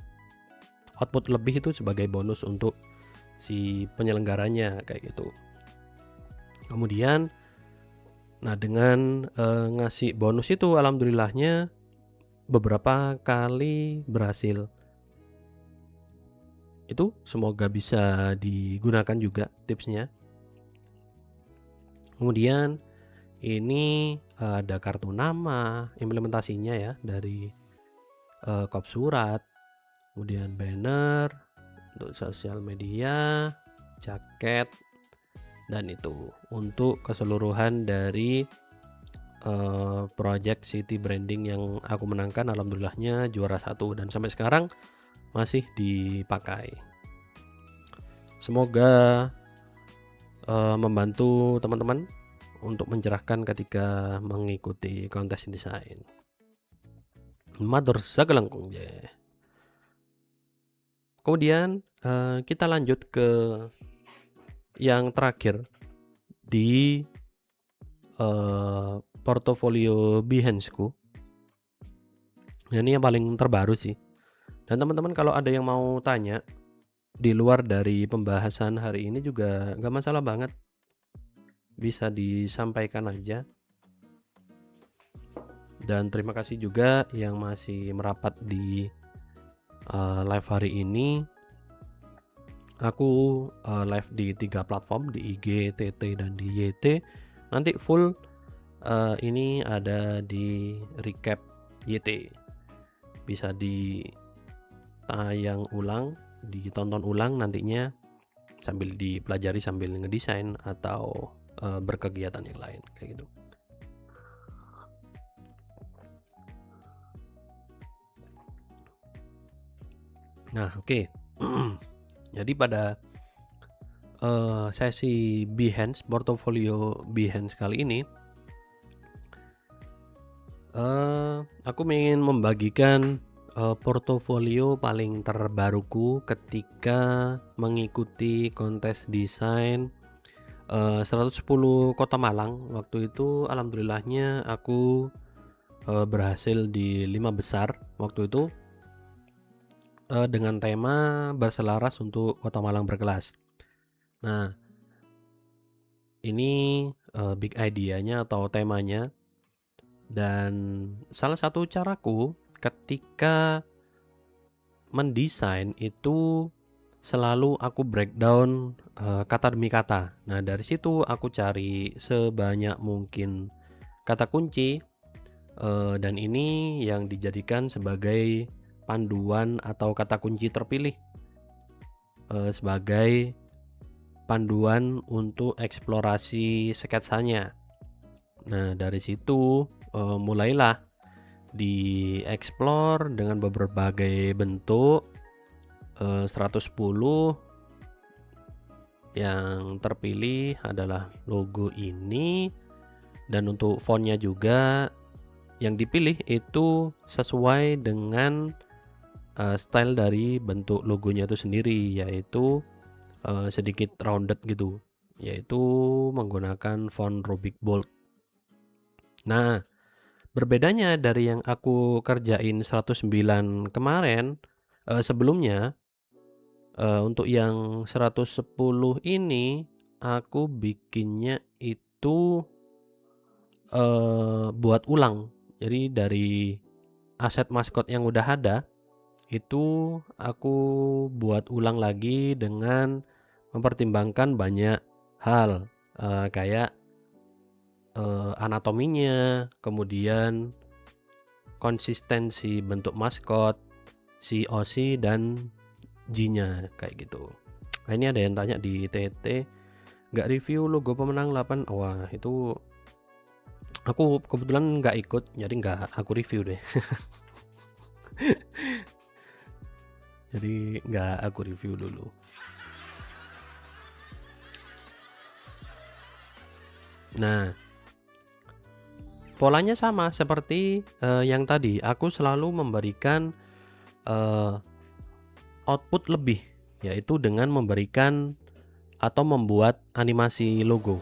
output lebih itu sebagai bonus untuk si penyelenggaranya kayak gitu. Kemudian dengan ngasih bonus itu alhamdulillahnya beberapa kali berhasil. Itu semoga bisa digunakan juga tipsnya. Kemudian ini ada kartu nama, implementasinya ya dari kop surat, kemudian banner untuk sosial media, jaket, dan itu untuk keseluruhan dari project city branding yang aku menangkan. Alhamdulillahnya juara 1 dan sampai sekarang masih dipakai. Semoga membantu teman-teman untuk mencerahkan ketika mengikuti kontes desain. Matur sagelengkung je. Kemudian kita lanjut ke yang terakhir di portofolio Behance-ku. Ini yang paling terbaru sih. Dan teman-teman kalau ada yang mau tanya di luar dari pembahasan hari ini juga nggak masalah banget, bisa disampaikan aja. Dan terima kasih juga yang masih merapat di live hari ini. Aku live di 3 platform, di IG, TT, dan di YT. Nanti full ini ada di recap YT. Bisa ditayang ulang, ditonton ulang nantinya sambil dipelajari sambil ngedesain atau berkegiatan yang lain kayak gitu. Nah, oke. Jadi pada sesi Behance, portofolio Behance kali ini, aku ingin membagikan portofolio paling terbaruku ketika mengikuti kontes desain 110 Kota Malang. Waktu itu alhamdulillahnya aku berhasil di 5 besar waktu itu, dengan tema berselaras untuk Kota Malang berkelas. Nah, ini big idea-nya atau temanya, dan salah satu caraku ketika mendesain itu selalu aku breakdown kata demi kata. Nah, dari situ aku cari sebanyak mungkin kata kunci, dan ini yang dijadikan sebagai panduan atau kata kunci terpilih sebagai panduan untuk eksplorasi sketsanya. Nah, dari situ mulailah dieksplor dengan berbagai bentuk. 110 yang terpilih adalah logo ini, dan untuk fontnya juga yang dipilih itu sesuai dengan style dari bentuk logonya itu sendiri, yaitu sedikit rounded gitu, yaitu menggunakan font Rubik Bold. Nah, berbedanya dari yang aku kerjain 109 kemarin, sebelumnya, untuk yang 110 ini aku bikinnya itu buat ulang. Jadi dari aset maskot yang udah ada itu aku buat ulang lagi dengan mempertimbangkan banyak hal, kayak anatominya, kemudian konsistensi bentuk maskot, COC dan G-nya kayak gitu. Nah, ini ada yang tanya di TT, nggak review logo pemenang 8. Wah, itu aku kebetulan nggak ikut, jadi nggak aku review deh. Jadi nggak aku review dulu. Nah, polanya sama seperti yang tadi. Aku selalu memberikan output lebih, yaitu dengan memberikan atau membuat animasi logo.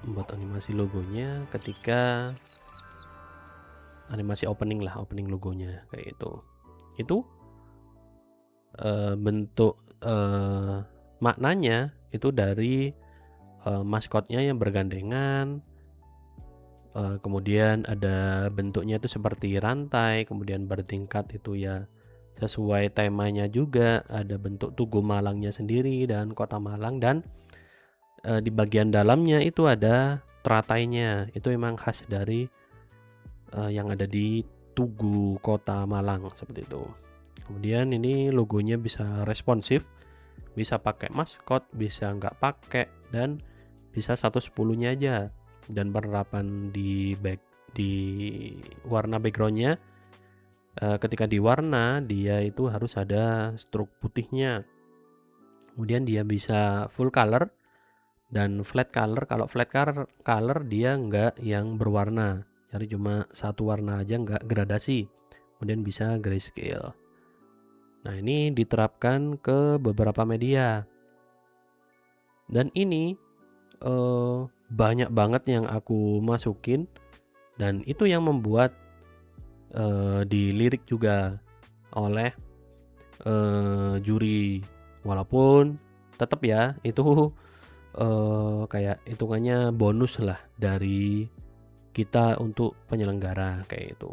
Membuat animasi logonya ketika animasi opening logonya kayak itu. Itu bentuk maknanya itu dari maskotnya yang bergandengan, kemudian ada bentuknya itu seperti rantai, kemudian bertingkat itu ya sesuai temanya juga, ada bentuk Tugu Malangnya sendiri dan Kota Malang, dan di bagian dalamnya itu ada teratainya, itu memang khas dari yang ada di Tugu Kota Malang seperti itu. Kemudian ini logonya bisa responsif, bisa pakai maskot, bisa nggak pakai, dan bisa 110-nya aja. Dan penerapan di warna backgroundnya, ketika diwarna dia itu harus ada stroke putihnya. Kemudian dia bisa full color dan flat color. Kalau flat color dia nggak yang berwarna, jadi cuma satu warna aja, nggak gradasi. Kemudian bisa grayscale. Nah, ini diterapkan ke beberapa media. Dan ini banyak banget yang aku masukin, dan itu yang membuat dilirik juga oleh juri. Walaupun tetap ya itu kayak hitungannya bonus lah dari kita untuk penyelenggara kayak itu.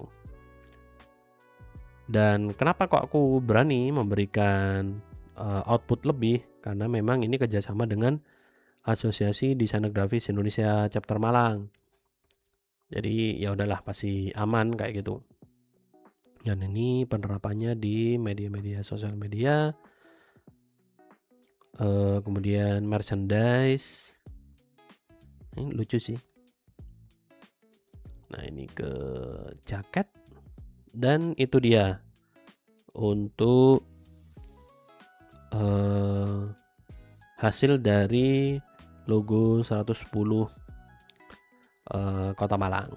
Dan kenapa kok aku berani memberikan output lebih? Karena memang ini kerjasama dengan Asosiasi Desainer Grafis Indonesia Chapter Malang. Jadi ya udahlah, pasti aman kayak gitu. Dan ini penerapannya di media-media sosial media, kemudian merchandise. Ini lucu sih. Nah, ini ke jaket. Dan itu dia untuk hasil dari logo 110 Kota Malang.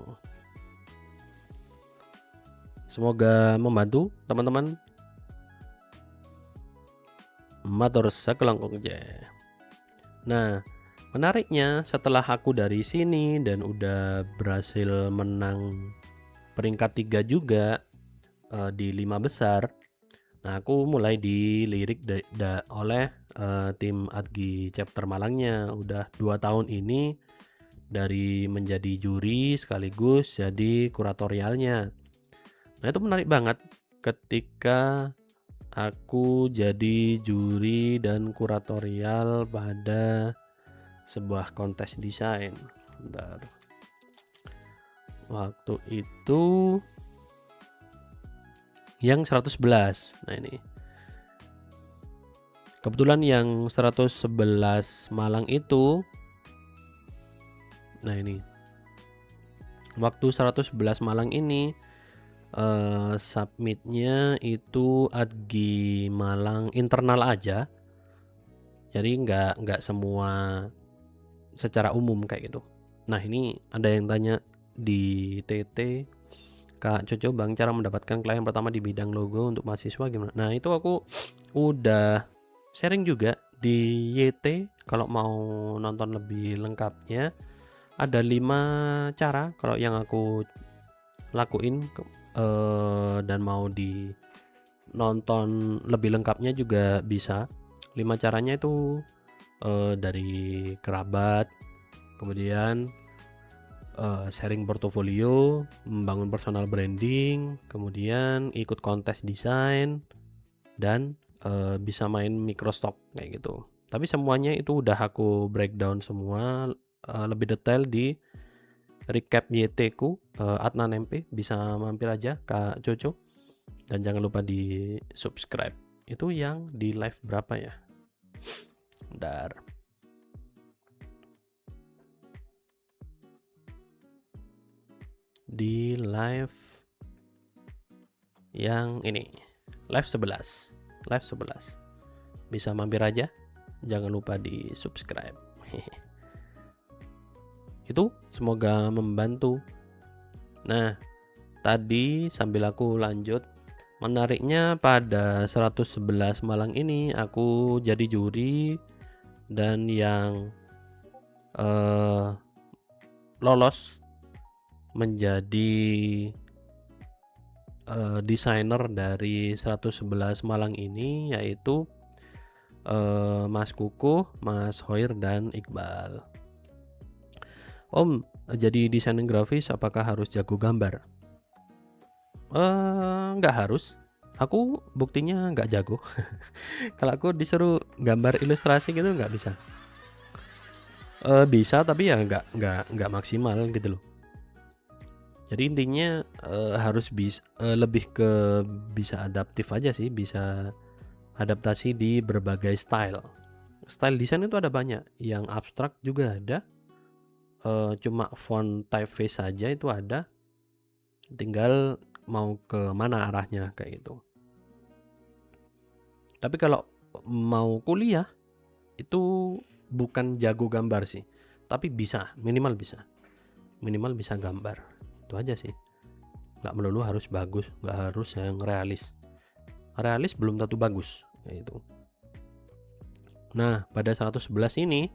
Semoga membantu teman-teman. Matur sakelangkung je. Nah, menariknya setelah aku dari sini dan udah berhasil menang peringkat 3 juga di 5 besar. Nah, aku mulai dilirik oleh tim Adgi Chapter Malangnya. Udah 2 tahun ini dari menjadi juri sekaligus jadi kuratorialnya. Nah, itu menarik banget ketika aku jadi juri dan kuratorial pada sebuah kontes desain. Bentar. Waktu itu yang 111. Nah, ini kebetulan yang 111 Malang itu, nah ini waktu 111 Malang ini submitnya itu Adgi Malang internal aja, jadi nggak semua secara umum kayak gitu. Nah, ini ada yang tanya di TT, Kak Coco Bang, cara mendapatkan klien pertama di bidang logo untuk mahasiswa gimana? Nah, itu aku udah sharing juga di YT. Kalau mau nonton lebih lengkapnya, ada 5 cara kalau yang aku lakuin, dan mau di nonton lebih lengkapnya juga bisa. 5 caranya itu dari kerabat, kemudian sharing portofolio, membangun personal branding, kemudian ikut kontes desain, dan bisa main microstock kayak gitu. Tapi semuanya itu udah aku breakdown semua lebih detail di recap YT ku, Adnan MP, bisa mampir aja Kak Coco, dan jangan lupa di subscribe. Itu yang di live berapa ya? Bentar. Di live yang ini, live 11 bisa mampir aja, jangan lupa di subscribe. Itu semoga membantu. Nah, tadi sambil aku lanjut, menariknya pada 111 Malang ini aku jadi juri, dan yang lolos menjadi desainer dari 111 Malang ini yaitu Mas Kukuh, Mas Hoir, dan Iqbal. Om, jadi desainer grafis apakah harus jago gambar? Nggak harus. Aku buktinya nggak jago. Kalau aku disuruh gambar ilustrasi gitu nggak bisa. Bisa tapi ya nggak maksimal gitu loh. Jadi intinya harus bisa lebih ke bisa adaptif aja sih, bisa adaptasi di berbagai style. Style desain itu ada banyak, yang abstrak juga ada, cuma font typeface saja itu ada, tinggal mau ke mana arahnya kayak gitu. Tapi kalau mau kuliah itu bukan jago gambar sih, tapi bisa, minimal bisa gambar. Itu aja sih, nggak melulu harus bagus, nggak harus yang realis belum tentu bagus kayak gitu. Nah, pada 111 ini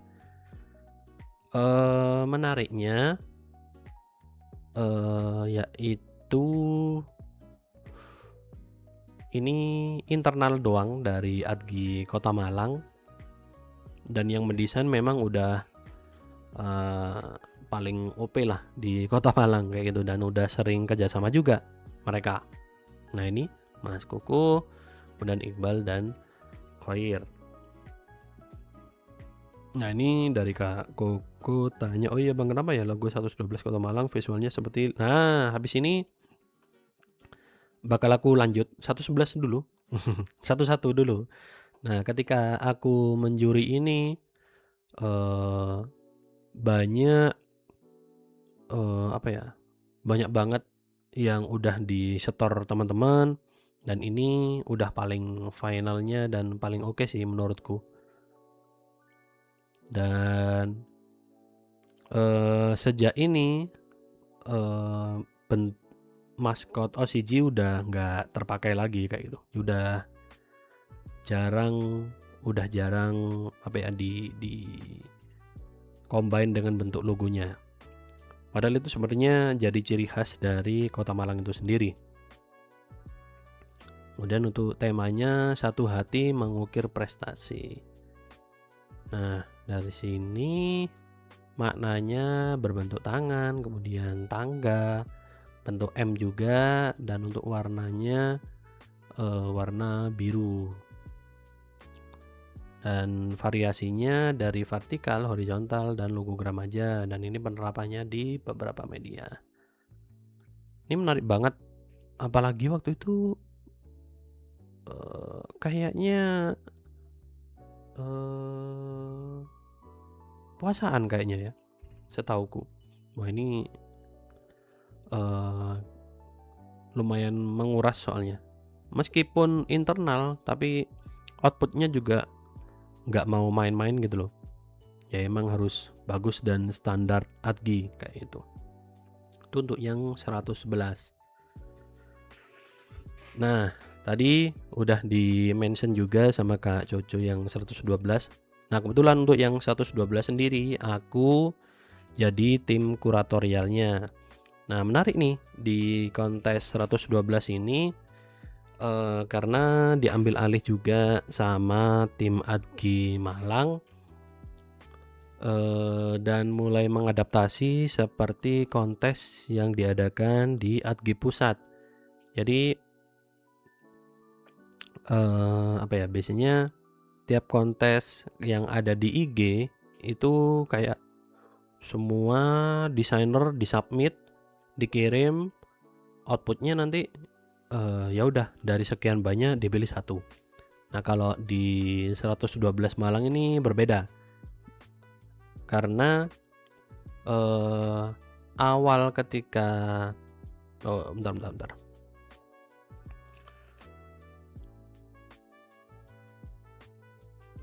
menariknya yaitu ini internal doang dari Adgi Kota Malang, dan yang mendesain memang udah paling OP lah di Kota Malang kayak gitu, dan udah sering kerjasama juga mereka. Nah, ini Mas Kuku, kemudian Iqbal dan Khair. Nah, ini dari Kak Koko tanya, oh iya Bang, kenapa ya logo 112 Kota Malang visualnya seperti. Nah, habis ini bakal aku lanjut 111 dulu. Satu-satu dulu. Nah, ketika aku menjuri ini banyak banyak banget yang udah disetor teman-teman, dan ini udah paling finalnya dan paling oke sih menurutku. Dan sejak ini maskot OCG udah nggak terpakai lagi kayak gitu, udah jarang di combine dengan bentuk logonya. Padahal itu sebenarnya jadi ciri khas dari Kota Malang itu sendiri. Kemudian untuk temanya satu hati mengukir prestasi. Nah, dari sini maknanya berbentuk tangan, kemudian tangga, bentuk M juga, dan untuk warnanya warna biru. Dan variasinya dari vertikal, horizontal, dan logogram aja, dan ini penerapannya di beberapa media. Ini menarik banget, apalagi waktu itu kayaknya puasaan kayaknya ya, setauku. Wah, ini lumayan menguras soalnya, meskipun internal tapi outputnya juga nggak mau main-main gitu loh. Ya emang harus bagus dan standar Adgi kayak itu. Itu untuk yang 111. Nah, tadi udah di-mention juga sama Kak Coco yang 112. Nah, kebetulan untuk yang 112 sendiri aku jadi tim kuratorialnya. Nah, menarik nih di kontes 112 ini karena diambil alih juga sama tim ADGI Malang dan mulai mengadaptasi seperti kontes yang diadakan di ADGI Pusat. Jadi apa ya, biasanya tiap kontes yang ada di IG itu kayak semua desainer disubmit, dikirim, outputnya nanti ya udah dari sekian banyak dipilih satu. Nah, kalau di 112 Malang ini berbeda. Karena awal ketika bentar.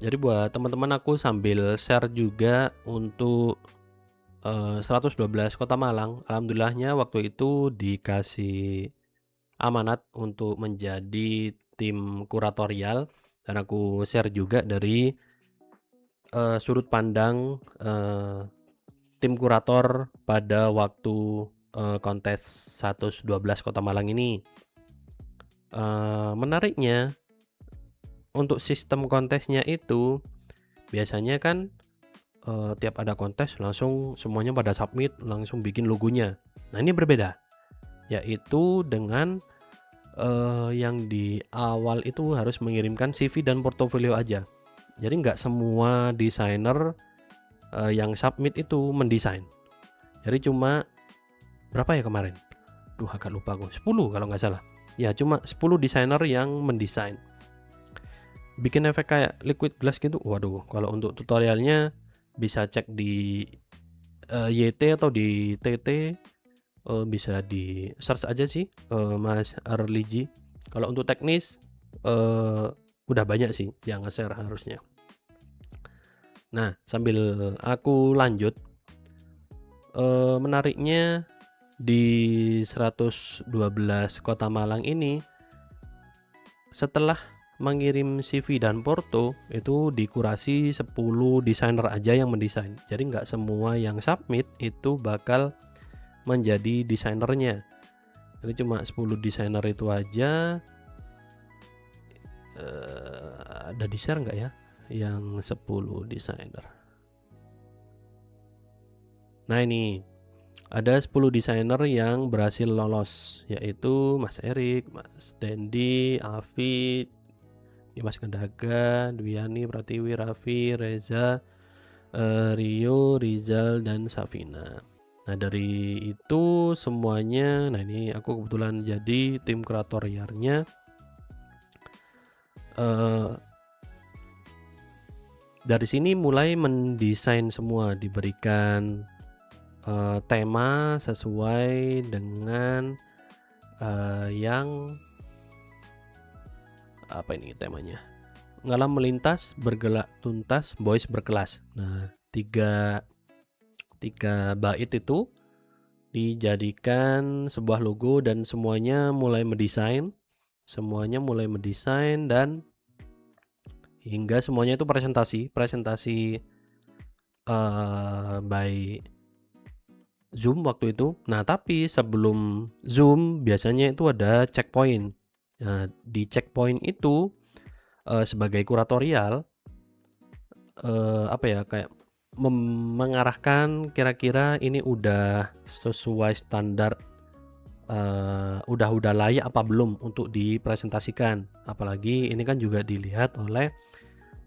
Jadi buat teman-teman aku sambil share juga untuk 112 Kota Malang. Alhamdulillahnya waktu itu dikasih amanat untuk menjadi tim kuratorial dan aku share juga dari sudut pandang tim kurator pada waktu kontes 112 Kota Malang ini. Menariknya untuk sistem kontesnya itu biasanya kan tiap ada kontes langsung semuanya pada submit, langsung bikin logonya. Nah, ini berbeda, yaitu dengan yang di awal itu harus mengirimkan CV dan portofolio aja. Jadi nggak semua desainer yang submit itu mendesain. Jadi cuma berapa ya kemarin? Agak lupa aku. 10 kalau nggak salah. Ya, cuma 10 desainer yang mendesain. Bikin efek kayak liquid glass gitu. Waduh, kalau untuk tutorialnya bisa cek di YT atau di TT, bisa di search aja sih, Mas Arliji. Kalau untuk teknis udah banyak sih yang nge-share harusnya. Nah, sambil aku lanjut, menariknya di 112 Kota Malang ini setelah mengirim CV dan porto itu dikurasi 10 desainer aja yang mendesain. Jadi nggak semua yang submit itu bakal menjadi desainernya. Jadi cuma 10 desainer itu aja. Ada di share nggak ya yang 10 desainer? Nah, ini ada 10 desainer yang berhasil lolos, yaitu Mas Erik, Mas Dendi, Afi, Dimas Kendaga, Dwiani, Pratiwi, Raffi, Reza, Rio, Rizal, dan Safina. Nah, dari itu semuanya, nah ini aku kebetulan jadi tim kuratorialnya. Dari sini mulai mendesain semua, diberikan tema sesuai dengan yang apa ini temanya, ngalam melintas, bergelak tuntas, boys berkelas. Nah, tiga bait itu dijadikan sebuah logo dan semuanya mulai mendesain dan hingga semuanya itu presentasi by Zoom waktu itu. Nah, tapi sebelum Zoom biasanya itu ada checkpoint. Nah, di checkpoint itu sebagai kuratorial apa ya, kayak mengarahkan kira-kira ini udah sesuai standar, udah layak apa belum untuk dipresentasikan. Apalagi ini kan juga dilihat oleh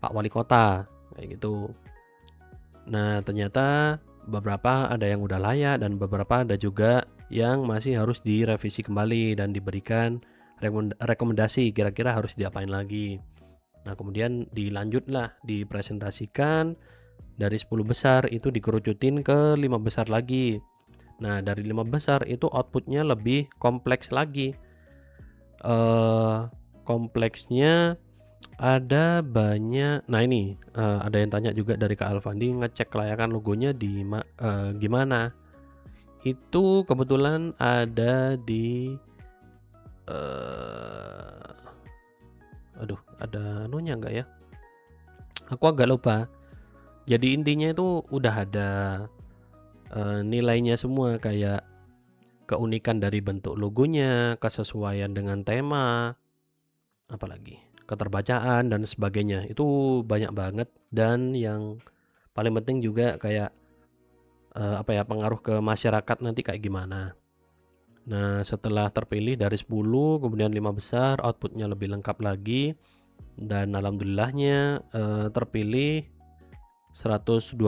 Pak Wali Kota kayak gitu. Nah, ternyata beberapa ada yang udah layak dan beberapa ada juga yang masih harus direvisi kembali dan diberikan rekomendasi kira-kira harus diapain lagi. Nah, kemudian dilanjutlah dipresentasikan dari 10 besar itu dikerucutin ke 5 besar lagi. Nah, dari 5 besar itu outputnya lebih kompleks lagi. Kompleksnya ada banyak. Nah, ini ada yang tanya juga dari Kak Alfandi, ngecek kelayakan logonya di gimana. itu kebetulan ada di aduh, ada anunya nggak ya? Aku agak lupa. Jadi intinya itu udah ada nilainya semua, kayak keunikan dari bentuk logonya, kesesuaian dengan tema, apalagi keterbacaan dan sebagainya. Itu banyak banget, dan yang paling penting juga kayak pengaruh ke masyarakat nanti kayak gimana. Nah, setelah terpilih dari 10, kemudian 5 besar, outputnya lebih lengkap lagi, dan alhamdulillahnya terpilih 112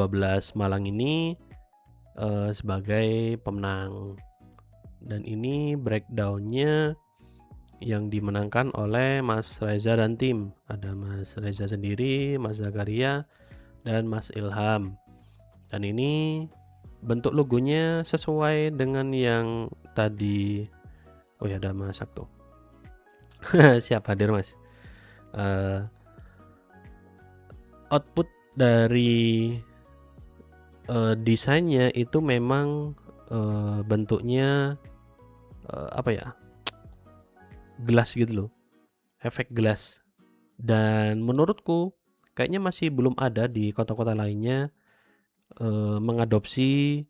Malang ini sebagai pemenang. Dan ini breakdownnya yang dimenangkan oleh Mas Reza dan tim. Ada Mas Reza sendiri, Mas Zakaria, dan Mas Ilham. Dan ini bentuk logonya sesuai dengan yang tadi. Oh ya, ada Mas Sakto. Siap hadir Mas. Output dari desainnya itu memang bentuknya gelas gitu loh, efek gelas. Dan menurutku kayaknya masih belum ada di kota-kota lainnya mengadopsi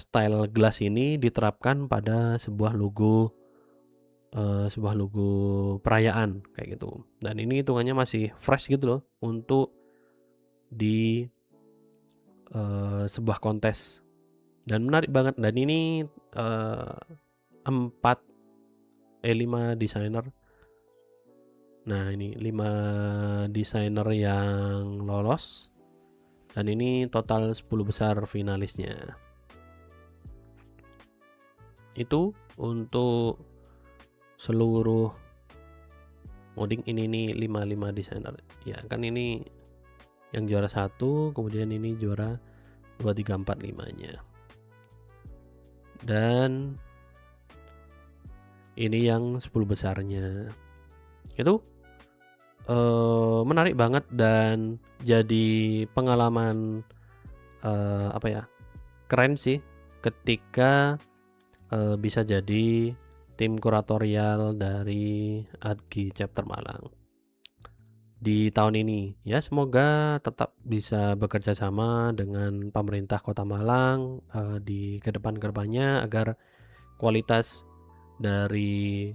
style gelas ini diterapkan pada sebuah logo perayaan kayak gitu. Dan ini hitungannya masih fresh gitu loh untuk di sebuah kontes, dan menarik banget. Dan ini 5 desainer. Nah, ini 5 desainer yang lolos, dan ini total 10 besar finalisnya. Itu untuk seluruh modding ini nih 5 desainer. Ya kan, ini yang juara 1, kemudian ini juara 2, 3, 4, 5-nya. Dan ini yang 10 besarnya. Itu menarik banget dan jadi pengalaman keren sih ketika bisa jadi tim kuratorial dari ADGI Chapter Malang di tahun ini. Ya, semoga tetap bisa bekerja sama dengan pemerintah Kota Malang di kedepannya agar kualitas dari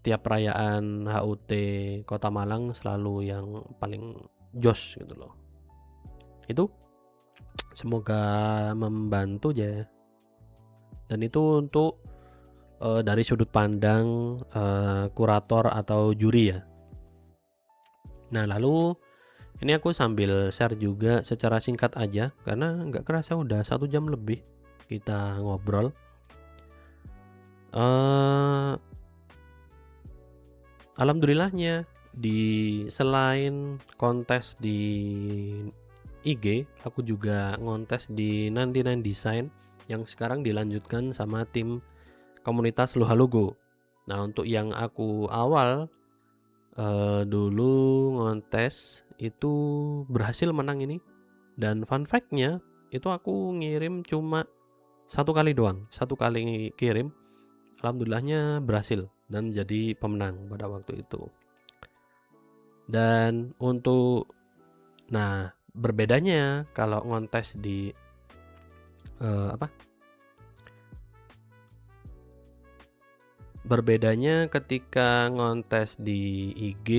tiap perayaan HUT Kota Malang selalu yang paling jos gitu loh. Itu semoga membantu ya. Dan itu untuk dari sudut pandang kurator atau juri ya. Nah, lalu ini aku sambil share juga secara singkat aja, karena nggak kerasa udah 1 jam lebih kita ngobrol. Alhamdulillahnya selain kontes di IG, aku juga ngontes di 99 Design yang sekarang dilanjutkan sama tim komunitas Loha Logo. Nah, untuk yang aku awal dulu ngontes itu berhasil menang ini. Dan fun fact-nya itu aku ngirim cuma 1 kali doang, 1 kali kirim. Alhamdulillahnya berhasil dan jadi pemenang pada waktu itu. Dan untuk berbedanya kalau ngontes di berbedanya ketika ngontes di IG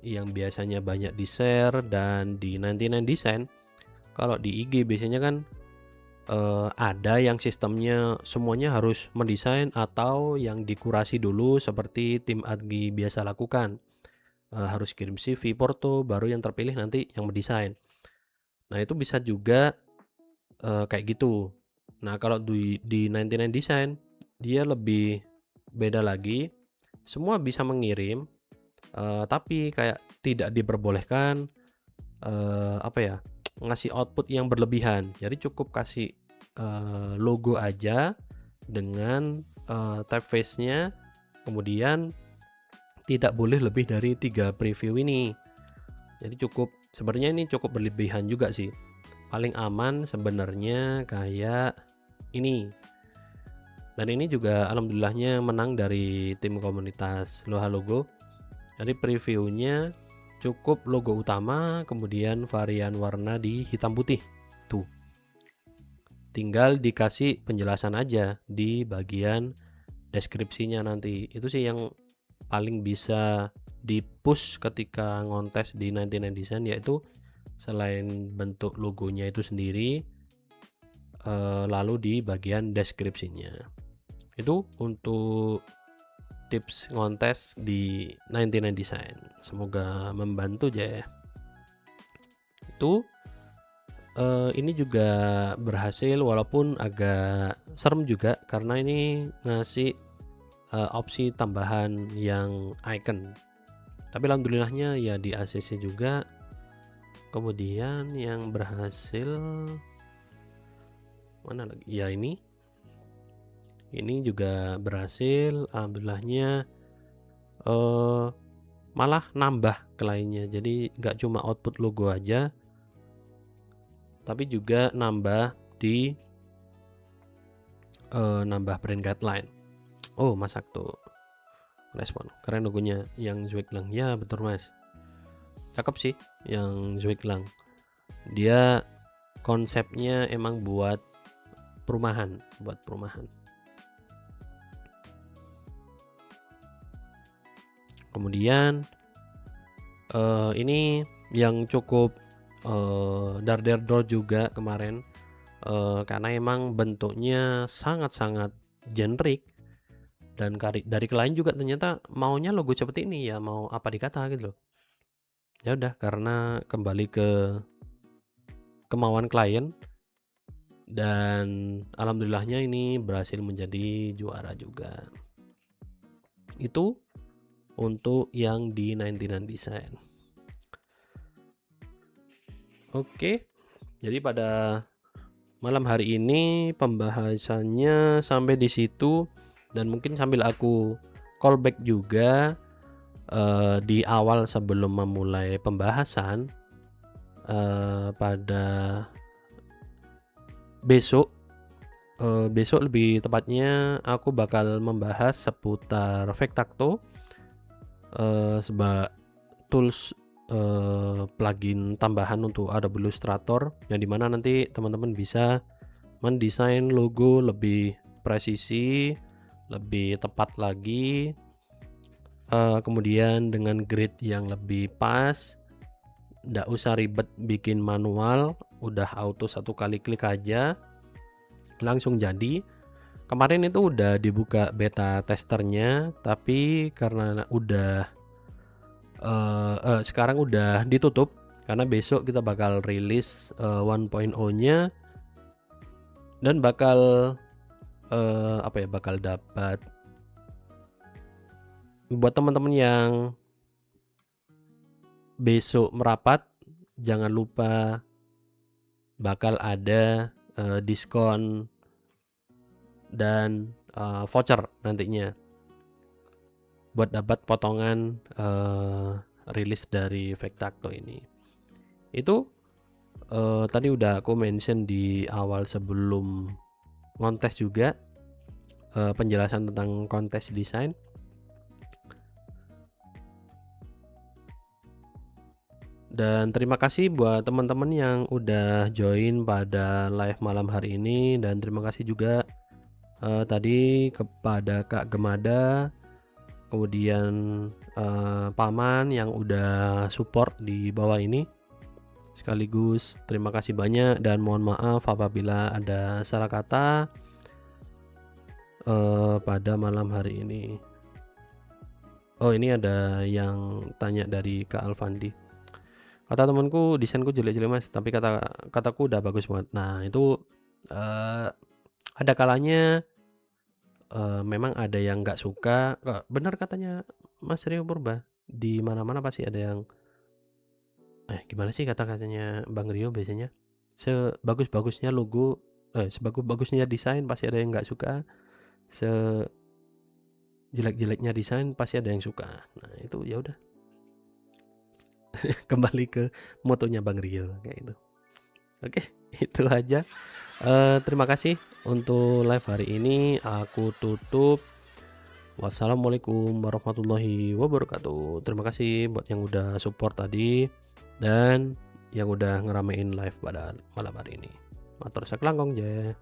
yang biasanya banyak di share dan di 99 Design. Kalau di IG biasanya kan ada yang sistemnya semuanya harus mendesain atau yang dikurasi dulu seperti tim ADGI biasa lakukan. Harus kirim CV, porto, baru yang terpilih nanti yang mendesain. Nah, itu bisa juga kayak gitu. Nah, kalau di 99 Design dia lebih beda lagi. Semua bisa mengirim, tapi kayak tidak diperbolehkan ngasih output yang berlebihan. Jadi cukup kasih logo aja dengan typeface-nya, kemudian tidak boleh lebih dari 3 preview ini. Jadi sebenarnya ini cukup berlebihan juga sih. paling aman sebenarnya kayak ini. Dan ini juga alhamdulillahnya menang dari tim komunitas Loha Logo. Jadi previewnya cukup logo utama, kemudian varian warna di hitam putih. Tuh. Tinggal dikasih penjelasan aja di bagian deskripsinya nanti. Itu sih yang paling bisa di-push ketika ngontes di 99 Design, yaitu selain bentuk logonya itu sendiri, lalu di bagian deskripsinya. Itu untuk tips ngontes di 99 Design. Semoga membantu aja ya. Itu ini juga berhasil, walaupun agak serem juga karena ini ngasih opsi tambahan yang icon. Tapi alhamdulillahnya ya di ACC juga. Kemudian yang berhasil mana lagi? Ya ini juga berhasil, alhamdulillahnya malah nambah kliennya. Jadi nggak cuma output logo aja, tapi juga nambah di nambah brand guideline. Oh, masak tuh respon keren logonya yang Zwiklang. Ya betul mas, cakep sih yang Zwiklang. Dia konsepnya emang buat perumahan. Kemudian ini yang cukup dar juga kemarin, karena emang bentuknya sangat-sangat generik, dan dari klien juga ternyata maunya logo seperti ini ya, mau apa dikata gitu loh. Ya udah, karena kembali ke kemauan klien, dan alhamdulillahnya ini berhasil menjadi juara juga. Itu untuk yang di 99 Design. Oke, jadi pada malam hari ini pembahasannya sampai di situ, dan mungkin sambil aku callback juga di awal sebelum memulai pembahasan, pada besok lebih tepatnya aku bakal membahas seputar Vectacto, sebagai tools plugin tambahan untuk Adobe Illustrator, yang dimana nanti teman-teman bisa mendesain logo lebih presisi, lebih tepat lagi, kemudian dengan grid yang lebih pas, nggak usah ribet bikin manual, udah auto satu kali klik aja langsung jadi. Kemarin itu udah dibuka beta testernya, tapi karena udah sekarang udah ditutup karena besok kita bakal rilis 1.0 nya, dan bakal bakal dapat, buat teman-teman yang besok merapat jangan lupa bakal ada diskon dan voucher nantinya buat dapat potongan rilis dari Vectacto ini. Itu tadi udah aku mention di awal sebelum kontes juga, penjelasan tentang kontes desain. Dan terima kasih buat teman-teman yang udah join pada live malam hari ini, dan terima kasih juga tadi kepada Kak Gemada, kemudian Paman yang udah support di bawah ini. Sekaligus terima kasih banyak, dan mohon maaf apabila ada salah kata pada malam hari ini. Oh, ini ada yang tanya dari Kak Alfandi. Kata temanku desainku jelek-jelek mas, tapi kataku udah bagus banget. Nah itu ada kalanya memang ada yang nggak suka. Benar katanya Mas Rio Purba, di mana-mana pasti ada yang gimana sih kata-katanya Bang Rio biasanya, sebagus-bagusnya logo, sebagus-bagusnya desain pasti ada yang nggak suka, sejelek-jeleknya desain pasti ada yang suka. Nah itu ya udah. Kembali ke motonya Bang Rio kayak itu. Oke, itu aja. Terima kasih untuk live hari ini. Aku tutup. Wassalamualaikum warahmatullahi wabarakatuh. Terima kasih buat yang udah support tadi dan yang udah ngeramein live pada malam hari ini. Matur saklangkong je.